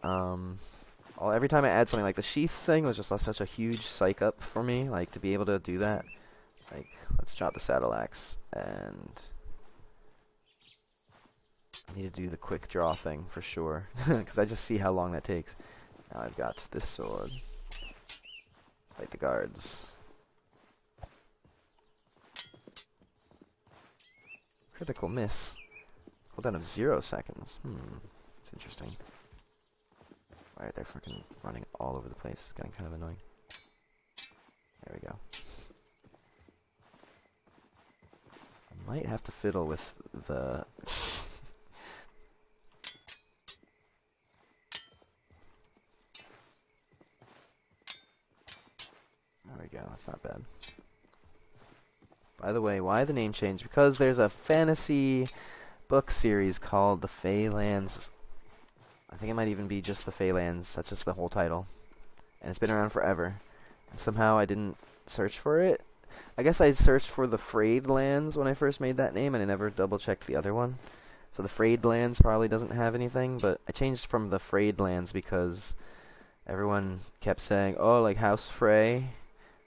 Every time I add something, like the sheath thing was just such a huge psych up for me, like, to be able to do that. Like, let's drop the saddle axe, and I need to do the quick draw thing for sure, because I just see how long that takes. Now I've got this sword. Let's fight the guards. Critical miss. Cooldown of 0 seconds. That's interesting. Why are they freaking running all over the place? It's getting kind of annoying. There we go. I might have to fiddle with the... There we go, that's not bad. By the way, why the name change? Because there's a fantasy book series called The Feylands. I think it might even be just The Feylands. That's just the whole title. And it's been around forever. And somehow I didn't search for it. I guess I searched for the Frayed Lands when I first made that name, and I never double-checked the other one. So the Frayed Lands probably doesn't have anything, but I changed from the Frayed Lands because everyone kept saying, oh, like House Frey.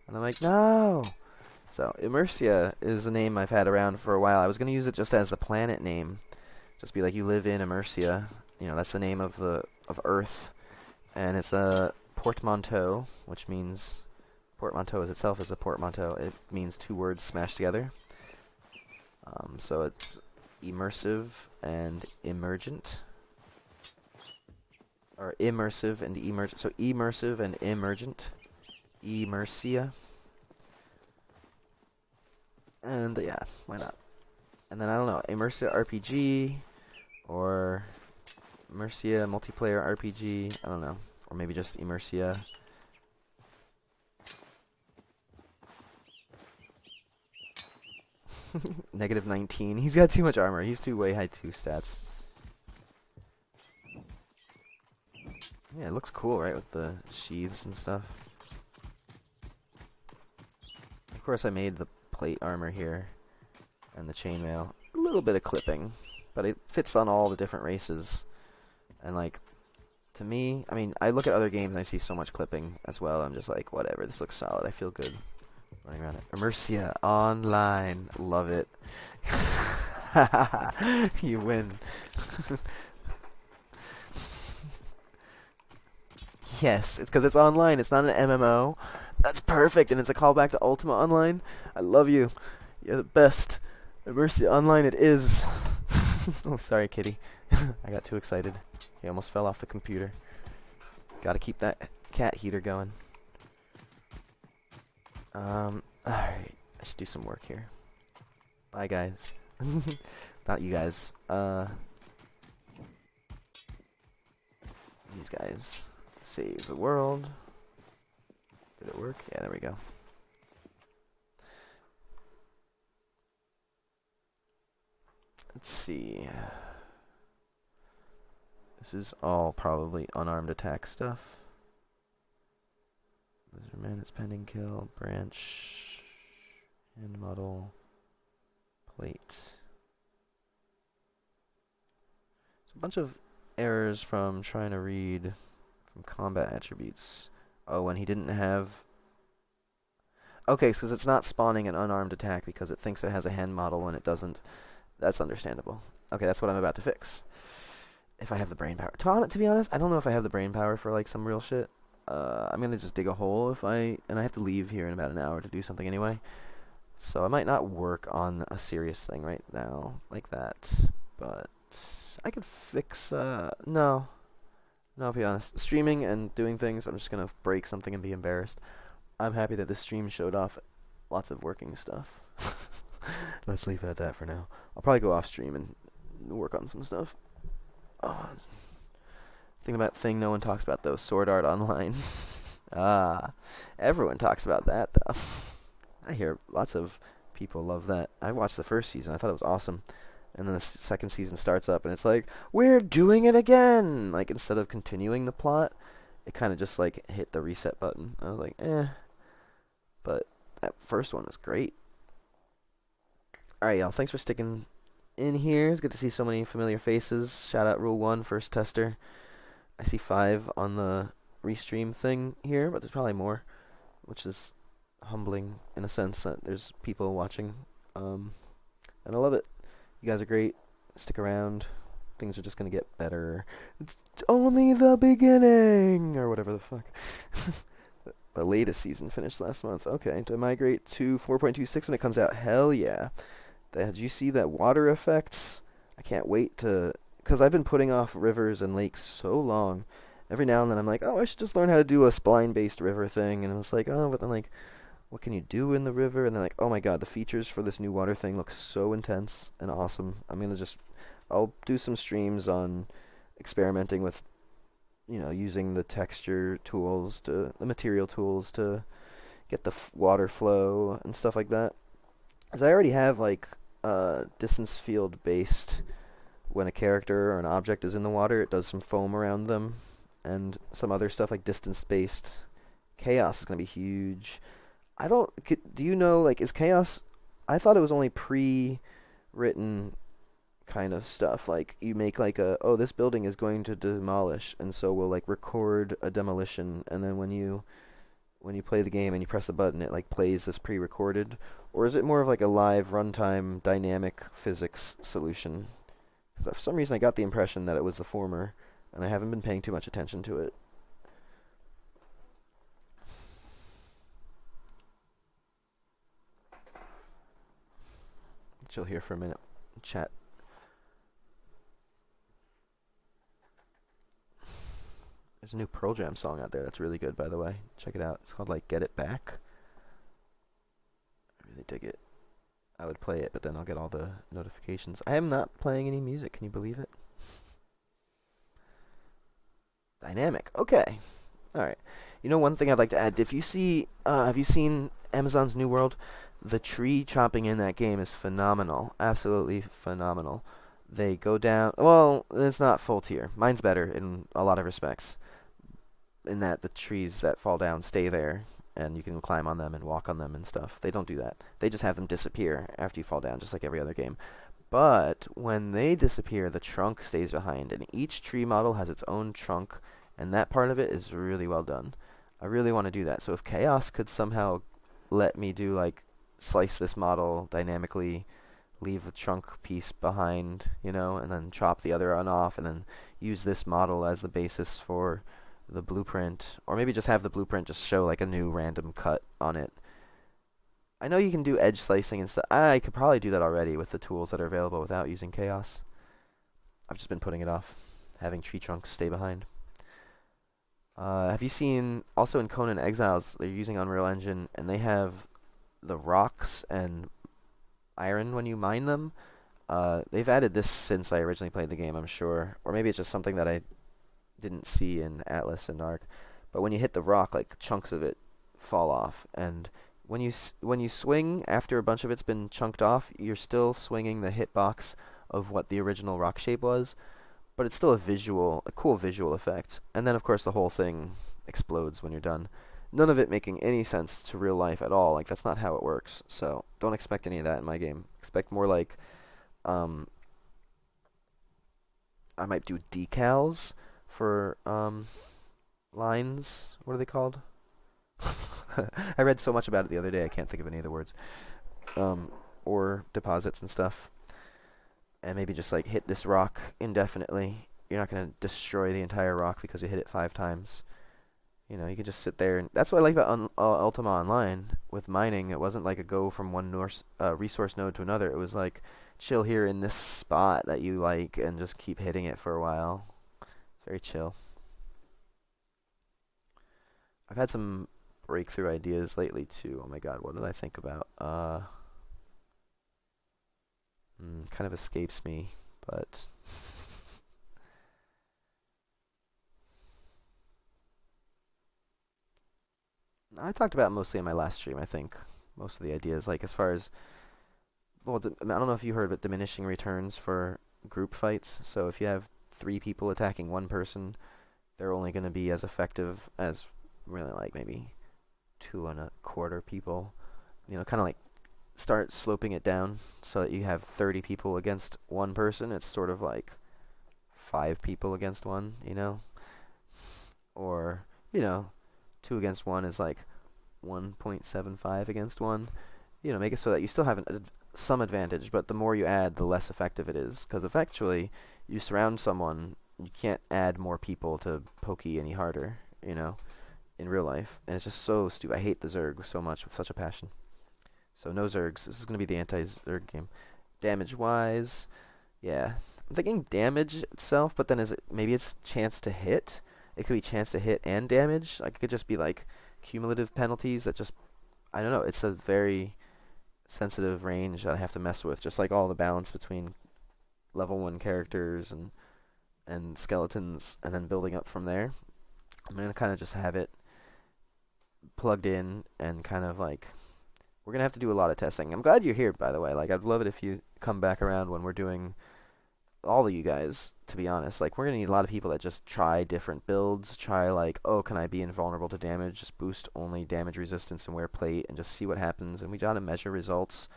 And I'm like, no! So, Emersia is a name I've had around for a while. I was going to use it just as the planet name. Just be like, you live in Emersia. You know, that's the name of Earth. And it's a portmanteau, which means... Portmanteau as itself is a portmanteau. It means two words smashed together. So it's immersive and emergent. Or immersive and emergent. So immersive and emergent. Emersia. And yeah, why not? And then I don't know, Emersia RPG or Emersia multiplayer RPG, I don't know. Or maybe just Emersia. Negative 19. He's got too much armor. He's way high 2 stats. Yeah, it looks cool, right? With the sheaths and stuff. Of course, I made the plate armor here and the chainmail. A little bit of clipping, but it fits on all the different races. And like, to me, I mean, I look at other games and I see so much clipping as well. I'm just like, whatever, this looks solid. I feel good running around it. Emersia online, love it. You win. Yes, it's because it's online. It's not an MMO. That's perfect, and it's a callback to Ultima Online. I love you. You're the best. Emersia Online it is. Oh, sorry, kitty. I got too excited. He almost fell off the computer. Gotta keep that cat heater going. Alright. I should do some work here. Bye, guys. Not you guys. These guys. Save the world. Did it work? Yeah, there we go. Let's see. This is all probably unarmed attack stuff. Lizardman is pending kill. Branch. Hand model. Plate. It's a bunch of errors from trying to read from combat attributes. Oh, when he didn't have... Okay, because it's not spawning an unarmed attack because it thinks it has a hand model when it doesn't. That's understandable. Okay, that's what I'm about to fix. If I have the brain power. To be honest, I don't know if I have the brain power for like some real shit. I'm gonna just dig a hole and I have to leave here in about an hour to do something anyway. So I might not work on a serious thing right now like that, but I could fix, no, I'll be honest. Streaming and doing things, I'm just gonna break something and be embarrassed. I'm happy that this stream showed off lots of working stuff. Let's leave it at that for now. I'll probably go off stream and work on some stuff. Oh, think about thing no one talks about though, Sword Art Online. Ah, everyone talks about that though. I hear lots of people love that. I watched the first season. I thought it was awesome. And then the second season starts up and it's like, we're doing it again! Like, instead of continuing the plot, it kind of just like hit the reset button. I was like, eh. But that first one was great. Alright, y'all. Thanks for sticking in here. It's good to see so many familiar faces. Shout out Rule 1, first tester. I see 5 on the restream thing here, but there's probably more, which is humbling in a sense that there's people watching. And I love it. You guys are great. Stick around. Things are just going to get better. It's only the beginning! Or whatever the fuck. The latest season finished last month. Okay, to migrate to 4.26 when it comes out. Hell yeah. Did you see that water effects? I can't wait to... Because I've been putting off rivers and lakes so long. Every now and then I'm like, oh, I should just learn how to do a spline-based river thing. And it's like, oh, but then like, what can you do in the river? And then like, oh my god, the features for this new water thing look so intense and awesome. I'm going to just... I'll do some streams on experimenting with, you know, using the texture tools, the material tools to get the water flow and stuff like that. Because I already have like distance field based, when a character or an object is in the water, it does some foam around them, and some other stuff like distance based. Chaos is going to be huge. Do you know, like, is chaos, I thought it was only pre-written kind of stuff. Like, you make like oh, this building is going to demolish, and so we'll like record a demolition, and then when you play the game and you press the button, it like plays this pre-recorded? Or is it more of like a live runtime dynamic physics solution? Because for some reason I got the impression that it was the former, and I haven't been paying too much attention to it. Chill here for a minute. Chat. There's a new Pearl Jam song out there that's really good, by the way. Check it out. It's called like Get It Back. I really dig it. I would play it, but then I'll get all the notifications. I am not playing any music. Can you believe it? Dynamic. Okay. All right. You know, one thing I'd like to add. If you see, have you seen Amazon's New World? The tree chopping in that game is phenomenal. Absolutely phenomenal. They go down. Well, it's not full tier. Mine's better in a lot of respects. In that the trees that fall down stay there, and you can climb on them and walk on them and stuff. They don't do that. They just have them disappear after you fall down, just like every other game. But when they disappear, the trunk stays behind, and each tree model has its own trunk, and that part of it is really well done. I really want to do that. So if Chaos could somehow let me do, like, slice this model dynamically, leave the trunk piece behind, you know, and then chop the other one off, and then use this model as the basis for the blueprint, or maybe just have the blueprint just show like a new random cut on it. I know you can do edge slicing and stuff. I could probably do that already with the tools that are available without using Chaos. I've just been putting it off, having tree trunks stay behind. Have you seen, also in Conan Exiles, they're using Unreal Engine, and they have the rocks and iron when you mine them. They've added this since I originally played the game, I'm sure. Or maybe it's just something that I didn't see in Atlas and Ark. But when you hit the rock, like, chunks of it fall off. And when you swing, after a bunch of it's been chunked off, you're still swinging the hitbox of what the original rock shape was. But it's still a cool visual effect. And then, of course, the whole thing explodes when you're done. None of it making any sense to real life at all. Like, that's not how it works. So don't expect any of that in my game. Expect more like, I might do decals for lines. What are they called? I read so much about it the other day, I can't think of any of the words. Or deposits and stuff. And maybe just like hit this rock indefinitely. You're not going to destroy the entire rock because you hit it 5 times. You know, you could just sit there, and that's what I like about Ultima Online with mining. It wasn't like a go from one resource node to another. It was like chill here in this spot that you like, and just keep hitting it for a while. Very chill. I've had some breakthrough ideas lately too. Oh my God, what did I think about? Kind of escapes me, but I talked about it mostly in my last stream. I think most of the ideas, like as far as well, I don't know if you heard, but diminishing returns for group fights. So if you have 3 people attacking one person, they're only going to be as effective as really like maybe 2.25 people. You know, kind of like start sloping it down so that you have 30 people against one person. It's sort of like 5 people against one, you know? Or, you know, 2 against 1 is like 1.75 against 1. You know, make it so that you still have some advantage, but the more you add, the less effective it is. Because effectually, you surround someone, you can't add more people to pokey any harder, you know, in real life. And it's just so stupid. I hate the Zerg so much with such a passion. So no Zergs. This is going to be the anti-Zerg game. Damage-wise, yeah. I'm thinking damage itself, but then is it maybe it's chance to hit? It could be chance to hit and damage. Like it could just be like cumulative penalties that just I don't know. It's a very sensitive range that I have to mess with, just like all the balance between level 1 characters and skeletons, and then building up from there. I'm gonna kind of just have it plugged in and kind of like we're gonna have to do a lot of testing. I'm glad you're here, by the way. Like I'd love it if you come back around when we're doing all of you guys, to be honest. Like, we're going to need a lot of people that just try different builds, try like, oh, can I be invulnerable to damage, just boost only damage resistance and wear plate, and just see what happens. And we got to measure results,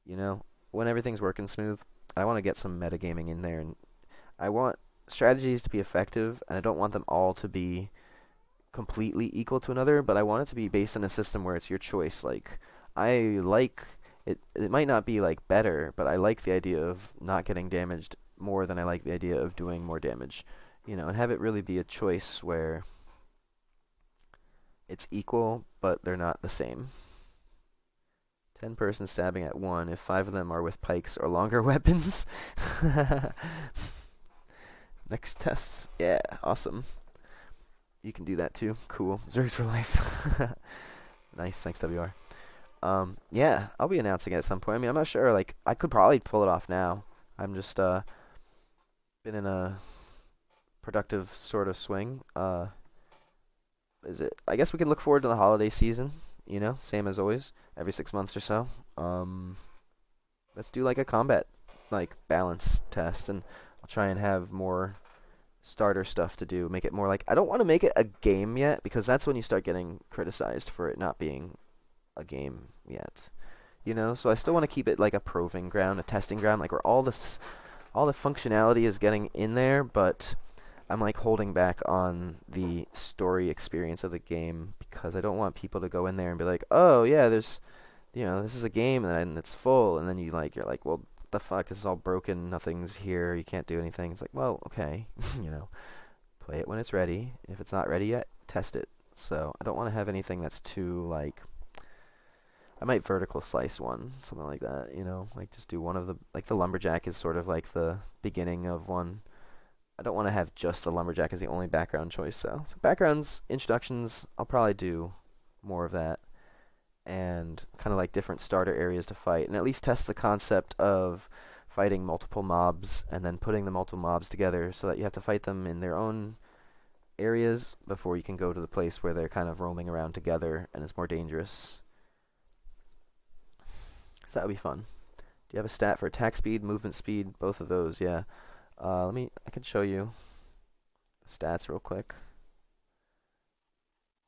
you know, when everything's working smooth. I want to get some metagaming in there, and I want strategies to be effective, and I don't want them all to be completely equal to another, but I want it to be based on a system where it's your choice. Like, I like it might not be like better, but I like the idea of not getting damaged more than I like the idea of doing more damage. You know, and have it really be a choice where it's equal, but they're not the same. 10 persons stabbing at one if 5 of them are with pikes or longer weapons. Next tests. Yeah, awesome. You can do that too. Cool. Zergs for life. Nice. Thanks, WR. Yeah, I'll be announcing it at some point. I mean, I'm not sure. Like, I could probably pull it off now. I'm just been in a productive sort of swing. Is it? I guess we can look forward to the holiday season. You know, same as always, every 6 months or so. Let's do like a combat like balance test, and I'll try and have more starter stuff to do. Make it more like I don't want to make it a game yet because that's when you start getting criticized for it not being a game yet. You know, so I still want to keep it like a proving ground, a testing ground, like where all the functionality is getting in there, but I'm like holding back on the story experience of the game because I don't want people to go in there and be like, oh yeah, there's, you know, this is a game and it's full, and then you're like, well, the fuck, this is all broken, nothing's here, you can't do anything. It's like, well, okay, you know, play it when it's ready. If it's not ready yet, test it. So I don't want to have anything that's too like I might vertical slice one, something like that, you know, like just do one of the, like the lumberjack is sort of like the beginning of one. I don't want to have just the lumberjack as the only background choice though. So backgrounds, introductions, I'll probably do more of that, and kind of like different starter areas to fight, and at least test the concept of fighting multiple mobs and then putting the multiple mobs together so that you have to fight them in their own areas before you can go to the place where they're kind of roaming around together and it's more dangerous. So that would be fun. Do you have a stat for attack speed, movement speed? Both of those, yeah. I can show you the stats real quick.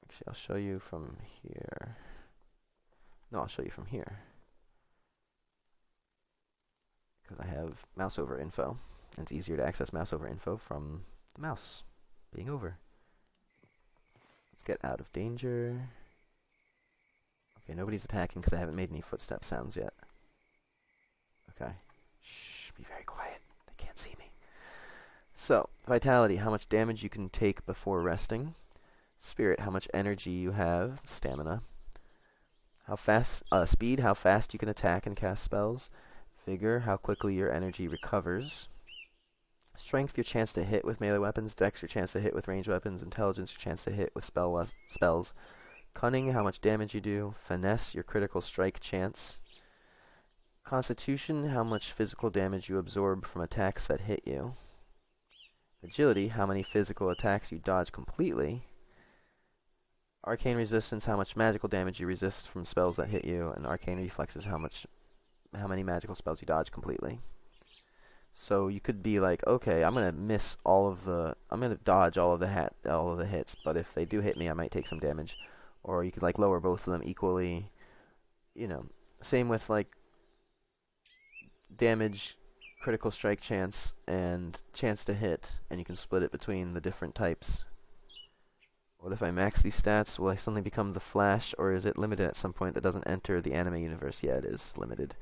Actually, I'll show you from here. No, I'll show you from here. Because I have mouse over info. And it's easier to access mouse over info from the mouse being over. Let's get out of danger. Okay, nobody's attacking because I haven't made any footstep sounds yet. Okay. Shh, be very quiet. They can't see me. So, vitality, how much damage you can take before resting. Spirit, how much energy you have. Stamina. How fast, speed, how fast you can attack and cast spells. Vigor, how quickly your energy recovers. Strength, your chance to hit with melee weapons. Dex, your chance to hit with ranged weapons. Intelligence, your chance to hit with spells. Cunning, how much damage you do. Finesse, your critical strike chance. Constitution, how much physical damage you absorb from attacks that hit you. Agility, how many physical attacks you dodge completely. Arcane resistance, how much magical damage you resist from spells that hit you. And arcane reflexes, how many magical spells you dodge completely. So you could be like, okay, I'm gonna dodge all of the hits, but if they do hit me, I might take some damage. Or you could like lower both of them equally. You know, same with like damage, critical strike chance, and chance to hit, and you can split it between the different types. What if I max these stats? Will I suddenly become the Flash, or is it limited at some point that doesn't enter the anime universe? Yeah, it is limited.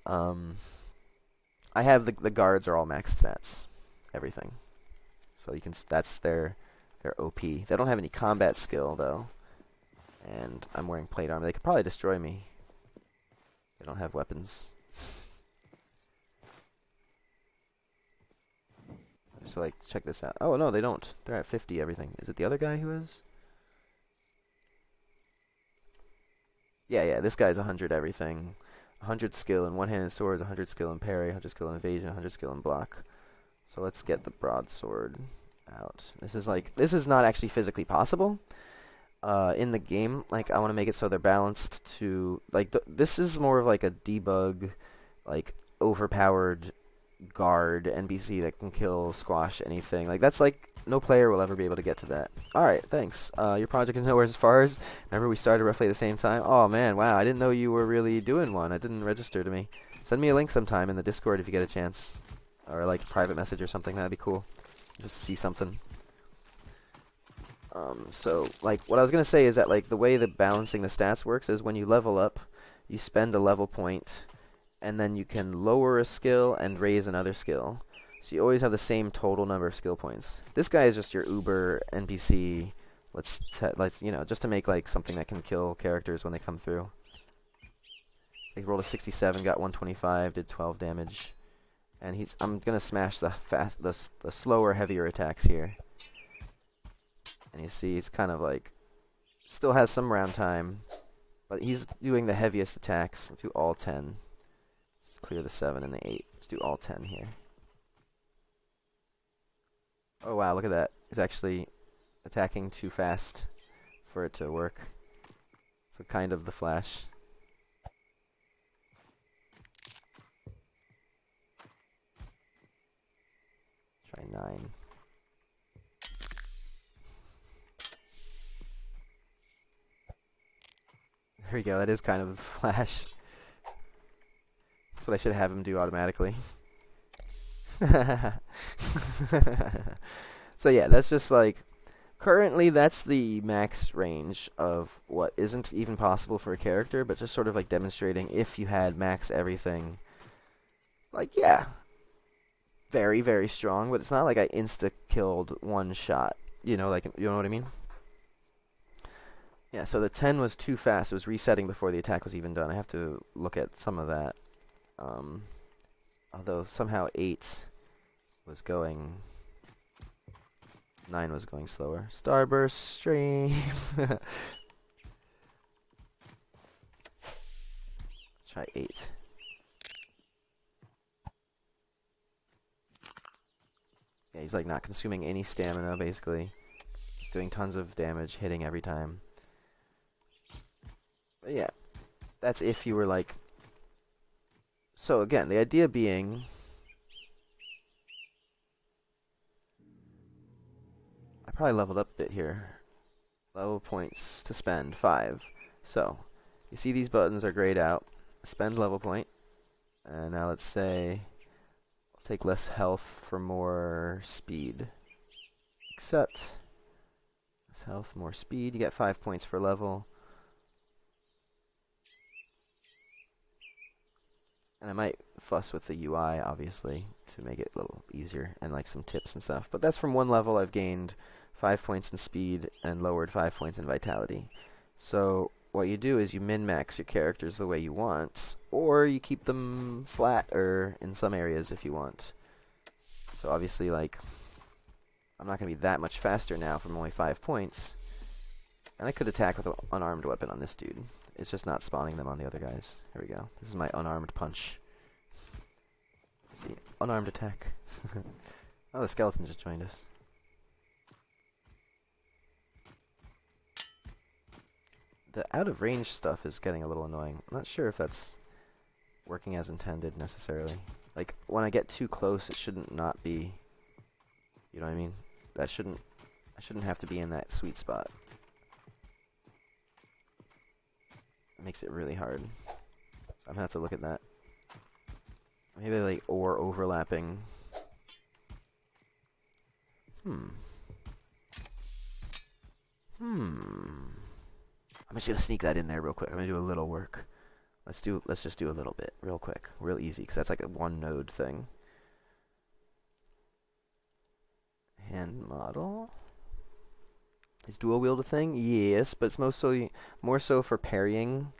I have the guards are all max stats, everything. So you can that's their OP. They don't have any combat skill though, and I'm wearing plate armor. They could probably destroy me. They don't have weapons. So like, check this out. Oh no, they don't. They're at 50 everything. Is it the other guy who is? Yeah, this guy's 100 everything. 100 skill in one-handed swords, 100 skill in parry, 100 skill in evasion, 100 skill in block. So let's get the broadsword out. This is not actually physically possible in the game. Like, I want to make it so they're balanced to like this is more of like a debug, like overpowered guard NPC that can kill, squash anything. Like that's like no player will ever be able to get to that. Alright, thanks. Your project is nowhere as far as. Remember we started roughly at the same time? Oh man, wow, I didn't know you were really doing one. It didn't register to me. Send me a link sometime in the Discord if you get a chance. Or like private message or something, that'd be cool. Just see something. So like what I was gonna say is that like the way that balancing the stats works is when you level up, you spend a level point, and then you can lower a skill and raise another skill. So you always have the same total number of skill points. This guy is just your Uber NPC. Let's just to make like something that can kill characters when they come through. He rolled a 67, got 125, did 12 damage. And I'm gonna smash the slower, heavier attacks here. And you see, it's kind of like still has some round time, but he's doing the heaviest attacks. Let's do all 10. Let's clear the 7 and the 8. Let's do all 10 here. Oh wow, look at that. He's actually attacking too fast for it to work. So kind of the Flash. Try 9. There we go, that is kind of the Flash. That's what I should have him do automatically. So yeah, that's just like, currently that's the max range of what isn't even possible for a character, but just sort of like demonstrating if you had max everything. Like, yeah, very, very strong, but it's not like I insta-killed one shot. You know, like, you know what I mean? Yeah, so the 10 was too fast. It was resetting before the attack was even done. I have to look at some of that. Although somehow 8 was going... 9 was going slower. Starburst stream! Let's try 8. Yeah, he's like not consuming any stamina, basically. He's doing tons of damage, hitting every time. But yeah, that's if you were like... So again, the idea being... I probably leveled up a bit here. Level points to spend, 5. So, you see these buttons are grayed out. Spend level point. And now let's say... I'll take less health for more speed. Accept. Less health, more speed. You get 5 points for level. And I might fuss with the UI, obviously, to make it a little easier, and like some tips and stuff. But that's from one level I've gained 5 points in speed and lowered 5 points in vitality. So what you do is you min-max your characters the way you want, or you keep them flat or in some areas if you want. So obviously, like, I'm not going to be that much faster now from only 5 points. And I could attack with an unarmed weapon on this dude. It's just not spawning them on the other guys. Here we go. This is my unarmed punch. See, unarmed attack. Oh, the skeleton just joined us. The out-of-range stuff is getting a little annoying. I'm not sure if that's working as intended necessarily. Like, when I get too close, it shouldn't not be... You know what I mean? I shouldn't have to be in that sweet spot. It makes it really hard. So I'm gonna have to look at that. Maybe like or overlapping. I'm just gonna sneak that in there real quick. I'm gonna do a little work. Let's just do a little bit real quick, real easy, because that's like a one node thing. Hand model. Is dual wield a thing? Yes, but it's mostly more so for parrying.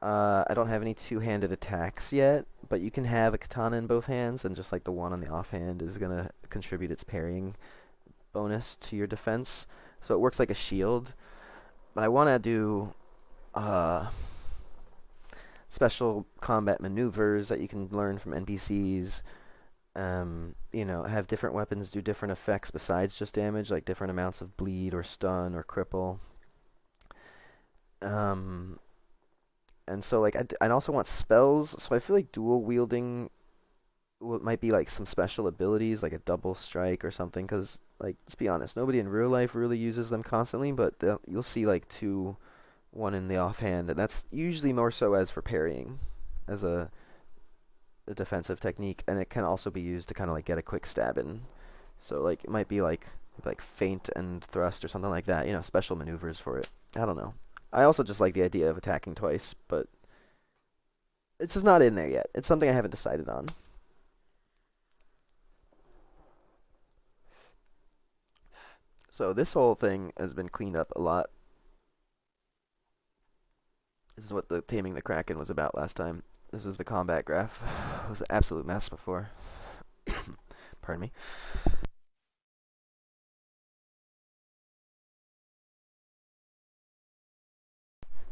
I don't have any two-handed attacks yet, but you can have a katana in both hands, and just like the one on the offhand is gonna contribute its parrying bonus to your defense. So it works like a shield. But I want to do special combat maneuvers that you can learn from NPCs. You know, have different weapons do different effects besides just damage, like different amounts of bleed or stun or cripple. And so, like, I'd also want spells, so I feel like dual wielding might be like some special abilities, like a double strike or something, because, like, let's be honest, nobody in real life really uses them constantly, but you'll see, like, one in the offhand, and that's usually more so as for parrying, as a defensive technique, and it can also be used to kind of, like, get a quick stab in. So, like, it might be, like feint and thrust or something like that, you know, special maneuvers for it. I don't know. I also just like the idea of attacking twice, but it's just not in there yet. It's something I haven't decided on. So this whole thing has been cleaned up a lot. This is what the Taming the Kraken was about last time. This was the combat graph. It was an absolute mess before. Pardon me.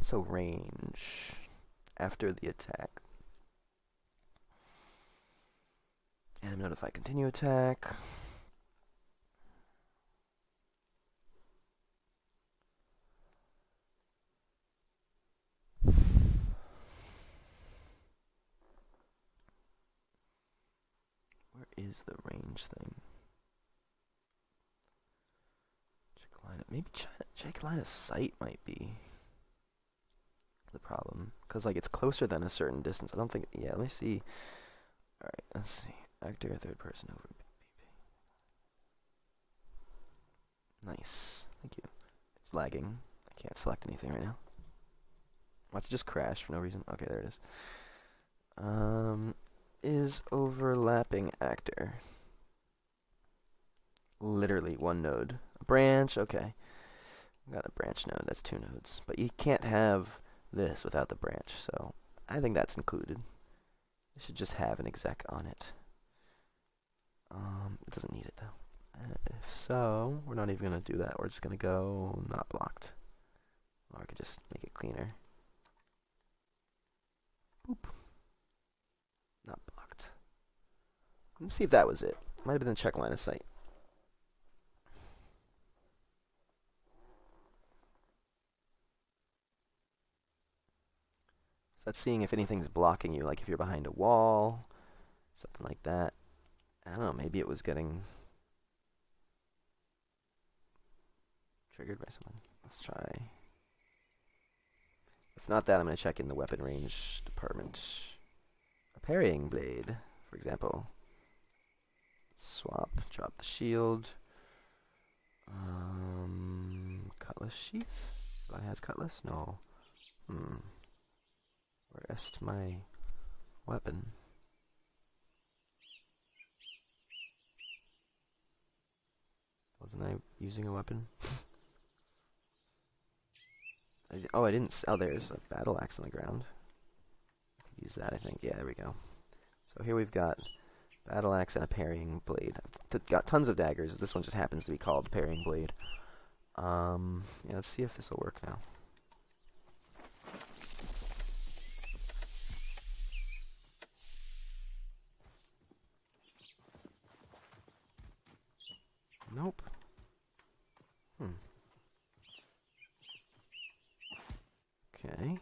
So range after the attack. And notify continue attack. Where is the range thing? Check line of, maybe check line of sight might be the problem, because like it's closer than a certain distance. I don't think. Yeah, let me see. All right, let's see. Actor third person over. Nice. Thank you. It's lagging. I can't select anything right now. Watch it just crash for no reason. Okay, there it is. Is overlapping actor. Literally one node. A branch, okay. Got a branch node, that's 2 nodes. But you can't have this without the branch, so I think that's included. It should just have an exec on it. It doesn't need it though. If so, we're not even gonna do that. We're just gonna go not blocked. Or I could just make it cleaner. Boop. Not blocked. Let's see if that was it. Might have been the check line of sight. So that's seeing if anything's blocking you, like if you're behind a wall, something like that. I don't know, maybe it was getting triggered by something. Let's try. If not that, I'm going to check in the weapon range department. A parrying blade, for example. Swap, drop the shield. Cutlass Sheath? Do I has Cutlass? No. Rest my weapon. Wasn't I using a weapon? Oh, I didn't. Oh, there's a battle axe on the ground. Use that, I think. Yeah, there we go. So here we've got battle axe and a parrying blade. I've got tons of daggers. This one just happens to be called parrying blade. Yeah, let's see if this will work now. Nope. Okay.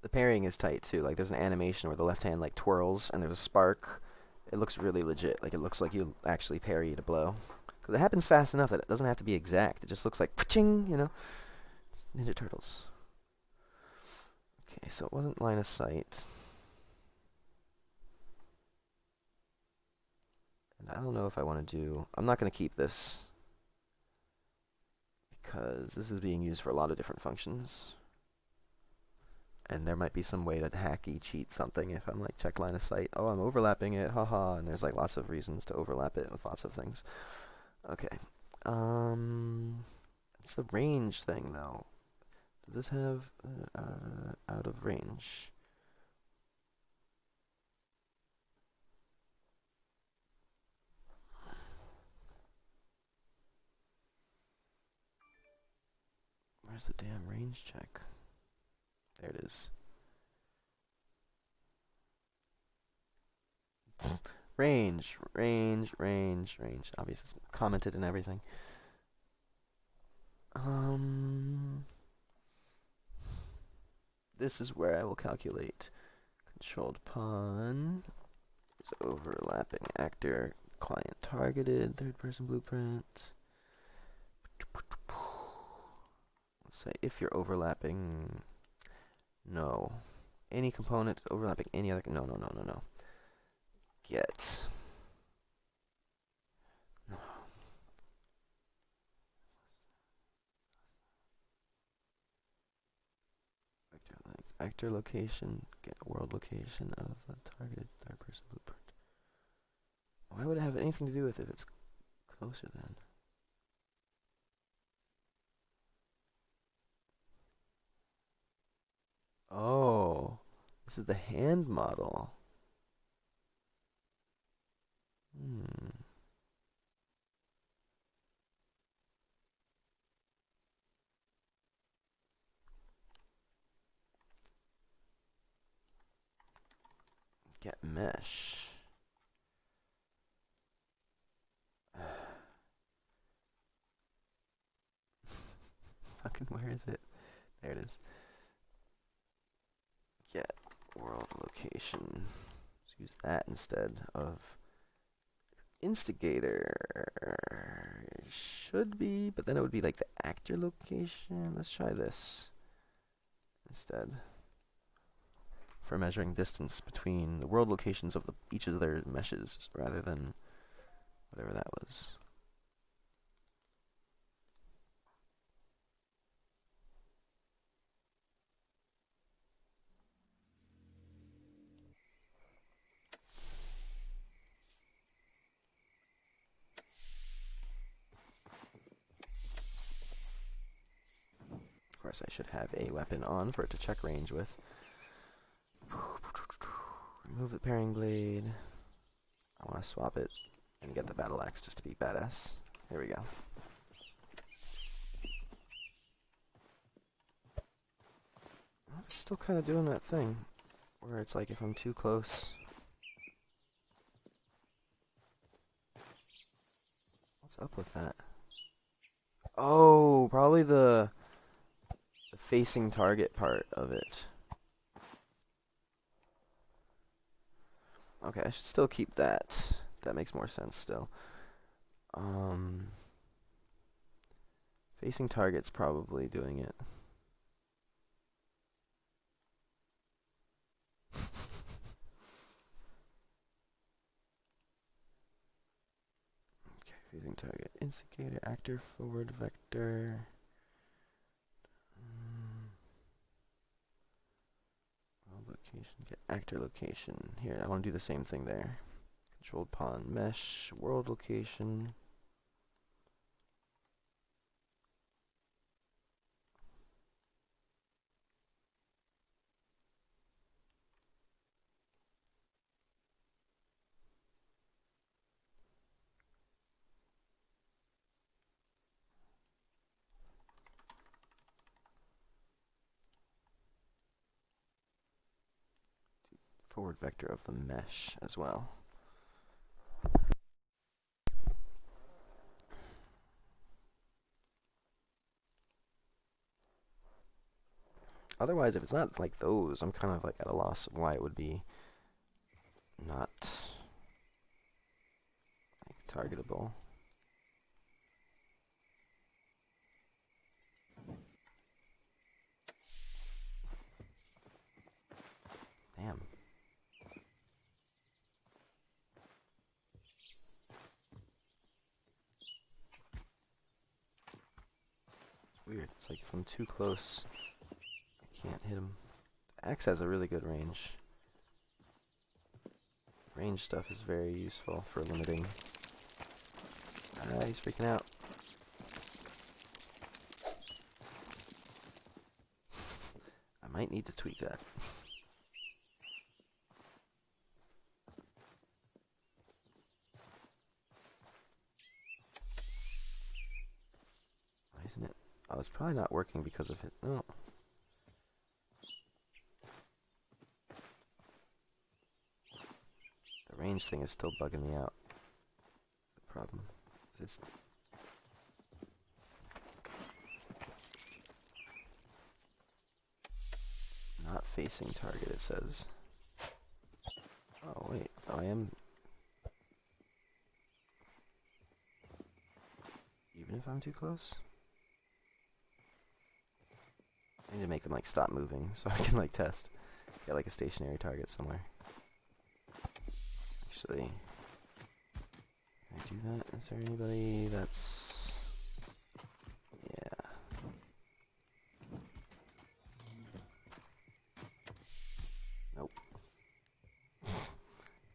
The parrying is tight too. Like there's an animation where the left hand like twirls and there's a spark. It looks really legit. Like it looks like you actually parried a blow. Because it happens fast enough that it doesn't have to be exact. It just looks like ching, you know. It's Ninja Turtles. Okay, so it wasn't line of sight. And I don't know if I want to do... I'm not going to keep this. Because this is being used for a lot of different functions. And there might be some way to hacky cheat something if I'm like check line of sight. Oh, I'm overlapping it, haha. And there's like lots of reasons to overlap it with lots of things. Okay. It's the range thing though. Does this have out of range? Where's the damn range check? There it is. Range. Obviously, it's commented and everything. This is where I will calculate controlled pawn. It's overlapping actor, client targeted, third person blueprint. Let's say if you're overlapping, no. Any component overlapping any other, no. Get. No. Actor location, get world location of the targeted third person blueprint. Why would it have anything to do with it if it's closer then? Oh, this is the hand model. Get mesh. Fucking where is it? There it is. Get world location. Let's use that instead of instigator. Should be, but then it would be like the actor location. Let's try this instead. For measuring distance between the world locations of each of their meshes rather than whatever that was. Of course, I should have a weapon on for it to check range with. Remove the parrying blade. I want to swap it and get the battle axe just to be badass. Here we go. It's still kind of doing that thing where it's like if I'm too close. What's up with that? Oh, probably the facing target part of it. Okay, I should still keep that. That makes more sense still. Facing target's probably doing it. Okay, facing target. Instigator, actor, forward, vector. World location, get actor location. Here, I want to do the same thing there. Controlled pawn mesh, world location. Forward vector of the mesh as well. Otherwise, if it's not like those, I'm kind of like at a loss of why it would be not like, targetable. Damn. It's weird. It's like if I'm too close, I can't hit him. The axe has a really good range. Range stuff is very useful for limiting. Ah, he's freaking out. I might need to tweak that. Why isn't it? Oh, it's probably not working because of it. Oh. The range thing is still bugging me out. The problem is it's not facing target, it says. Oh, wait. Oh, I am... Even if I'm too close? I need to make them, like, stop moving so I can, like, test. Get, like, a stationary target somewhere. Actually... Can I do that? Is there anybody that's... Yeah. Nope.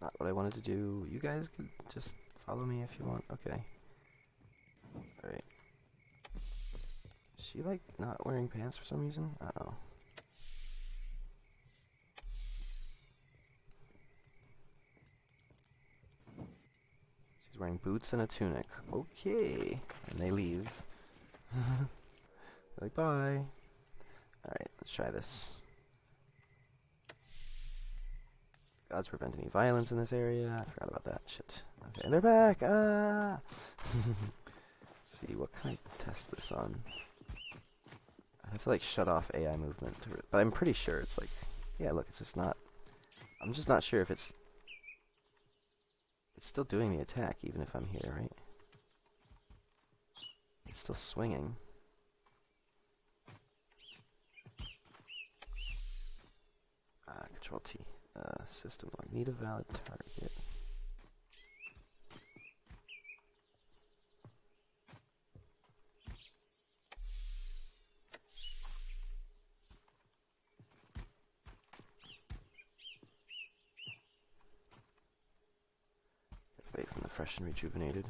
Not what I wanted to do. You guys can just follow me if you want. Okay. Alright. Is she, like, not wearing pants for some reason? Uh-oh. She's wearing boots and a tunic. Okay. And they leave. Like, bye. Alright, let's try this. Gods prevent any violence in this area. I forgot about that. Shit. Okay, and they're back! Ah! Let's see, what can I test this on? I have to, like, shut off AI movement. But I'm pretty sure it's like... Yeah, look, it's just not... I'm just not sure if it's... It's still doing the attack, even if I'm here, right? It's still swinging. Control T. System 1. Need a valid target. Wait from the fresh and rejuvenated.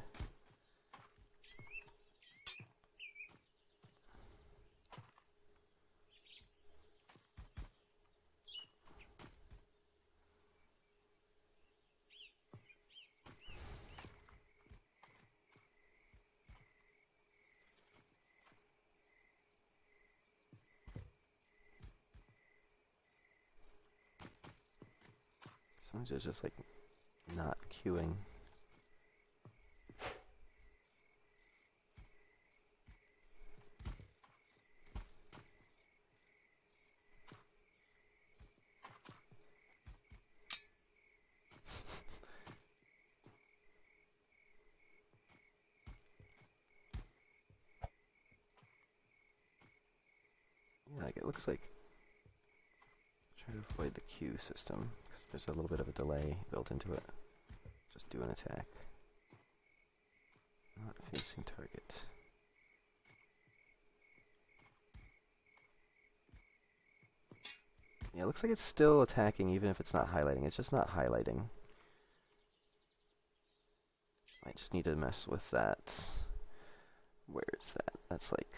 Someone's just like not queuing. Yeah, like it looks like try to avoid the queue system because there's a little bit of a delay built into it. Just do an attack. Not facing target. Yeah, it looks like it's still attacking even if it's not highlighting. It's just not highlighting. Just need to mess with that. Where is that? That's like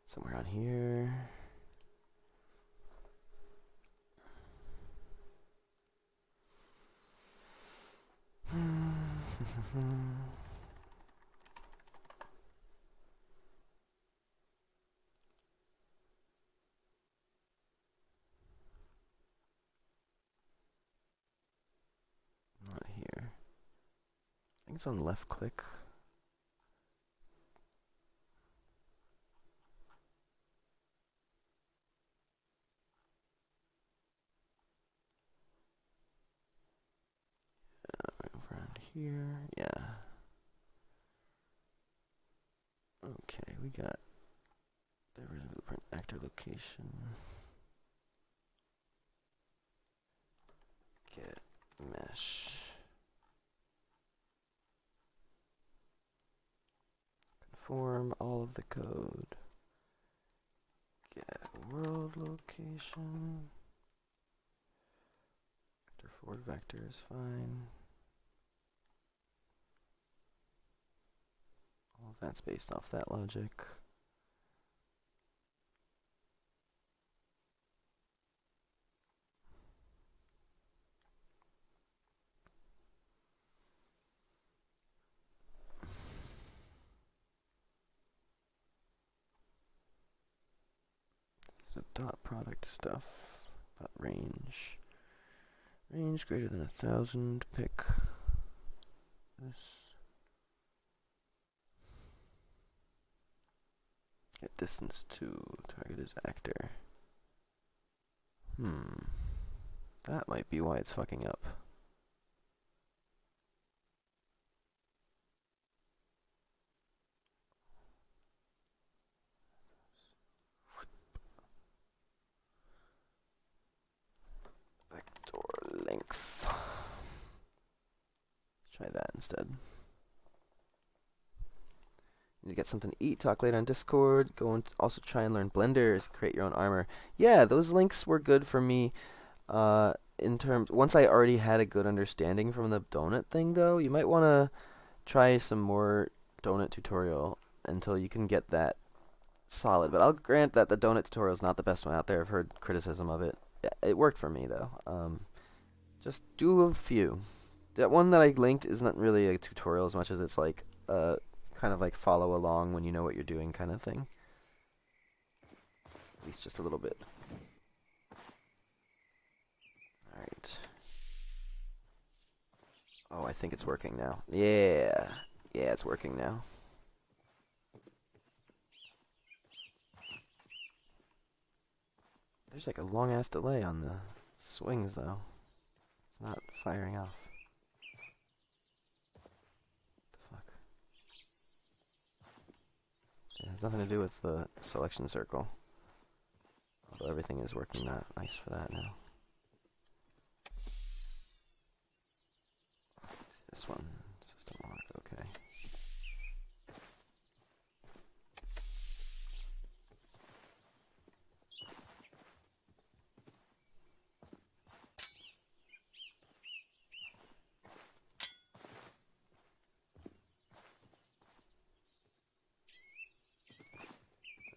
somewhere on here. Not here. I think it's on left click. Right around here. Yeah. Okay, we got the blueprint actor location. Get mesh. Conform all of the code. Get world location. Vector forward vector is fine. All of that's based off that logic. So dot product stuff. About range. Range greater than 1,000. Pick this. Get distance to target is actor. That might be why it's fucking up. Vector length. Let's try that instead. Need to get something to eat. Talk later on Discord. Go and also try and learn Blender. Create your own armor. Yeah, those links were good for me. In terms, once I already had a good understanding from the donut thing, though, you might want to try some more donut tutorial until you can get that solid. But I'll grant that the donut tutorial is not the best one out there. I've heard criticism of it. It worked for me, though. Just do a few. That one that I linked isn't really a tutorial as much as it's like kind of like follow along when you know what you're doing kind of thing. At least just a little bit. Alright. Oh, I think it's working now. Yeah. Yeah, it's working now. There's like a long ass delay on the swings though. It's not firing off. What the fuck? It has nothing to do with the selection circle. Although everything is working not nice for that now. This one, system lock, okay.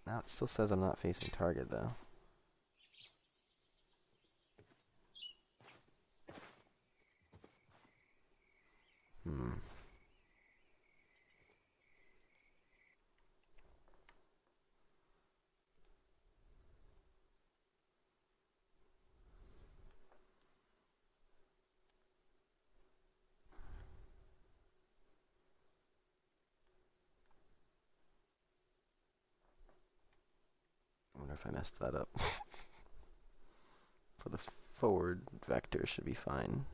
Now it still says I'm not facing target though. I wonder if I messed that up. For the forward vector should be fine.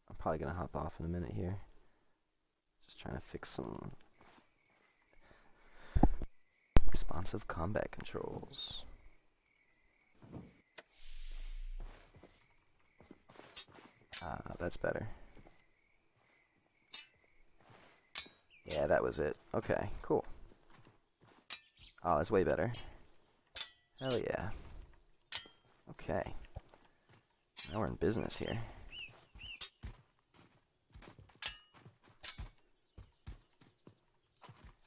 I'm probably gonna hop off in a minute here. Just trying to fix some Responsive combat controls. That's better. Yeah, that was it. Okay, cool. Oh, that's way better. Hell yeah. Okay. Now we're in business here.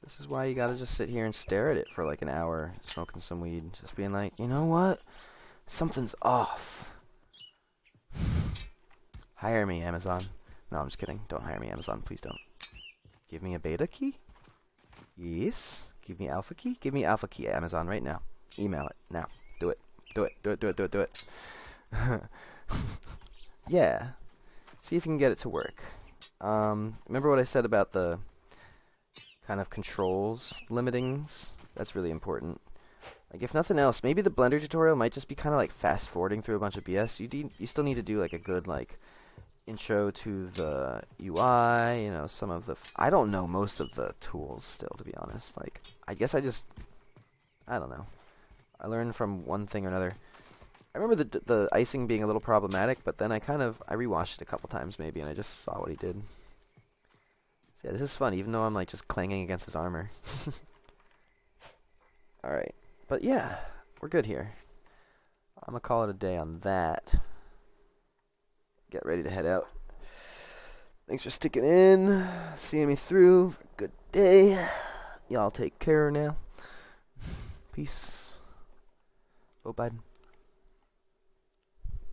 This is why you gotta just sit here and stare at it for like an hour, smoking some weed, just being like, you know what? Something's off. Hire me, Amazon. No, I'm just kidding. Don't hire me, Amazon. Please don't. Give me a beta key? Yes. Give me alpha key? Give me alpha key, Amazon, right now. Email it. Now. Do it. Do it. Do it. Do it. Do it. Do it. Yeah. See if you can get it to work. Remember what I said about the kind of controls limitings? That's really important. Like, if nothing else, maybe the Blender tutorial might just be kind of like fast forwarding through a bunch of BS. You still need to do like a good like intro to the UI, you know, some of the I don't know most of the tools still, to be honest. Like, I guess I don't know. I learned from one thing or another. I remember the icing being a little problematic, but then I rewatched it a couple times maybe, and I just saw what he did. So yeah, this is fun, even though I'm like just clanging against his armor. Alright. But yeah, we're good here. I'm gonna call it a day on that. Get ready to head out. Thanks for sticking in, seeing me through. Good day. Y'all take care now. Peace. Bye-bye.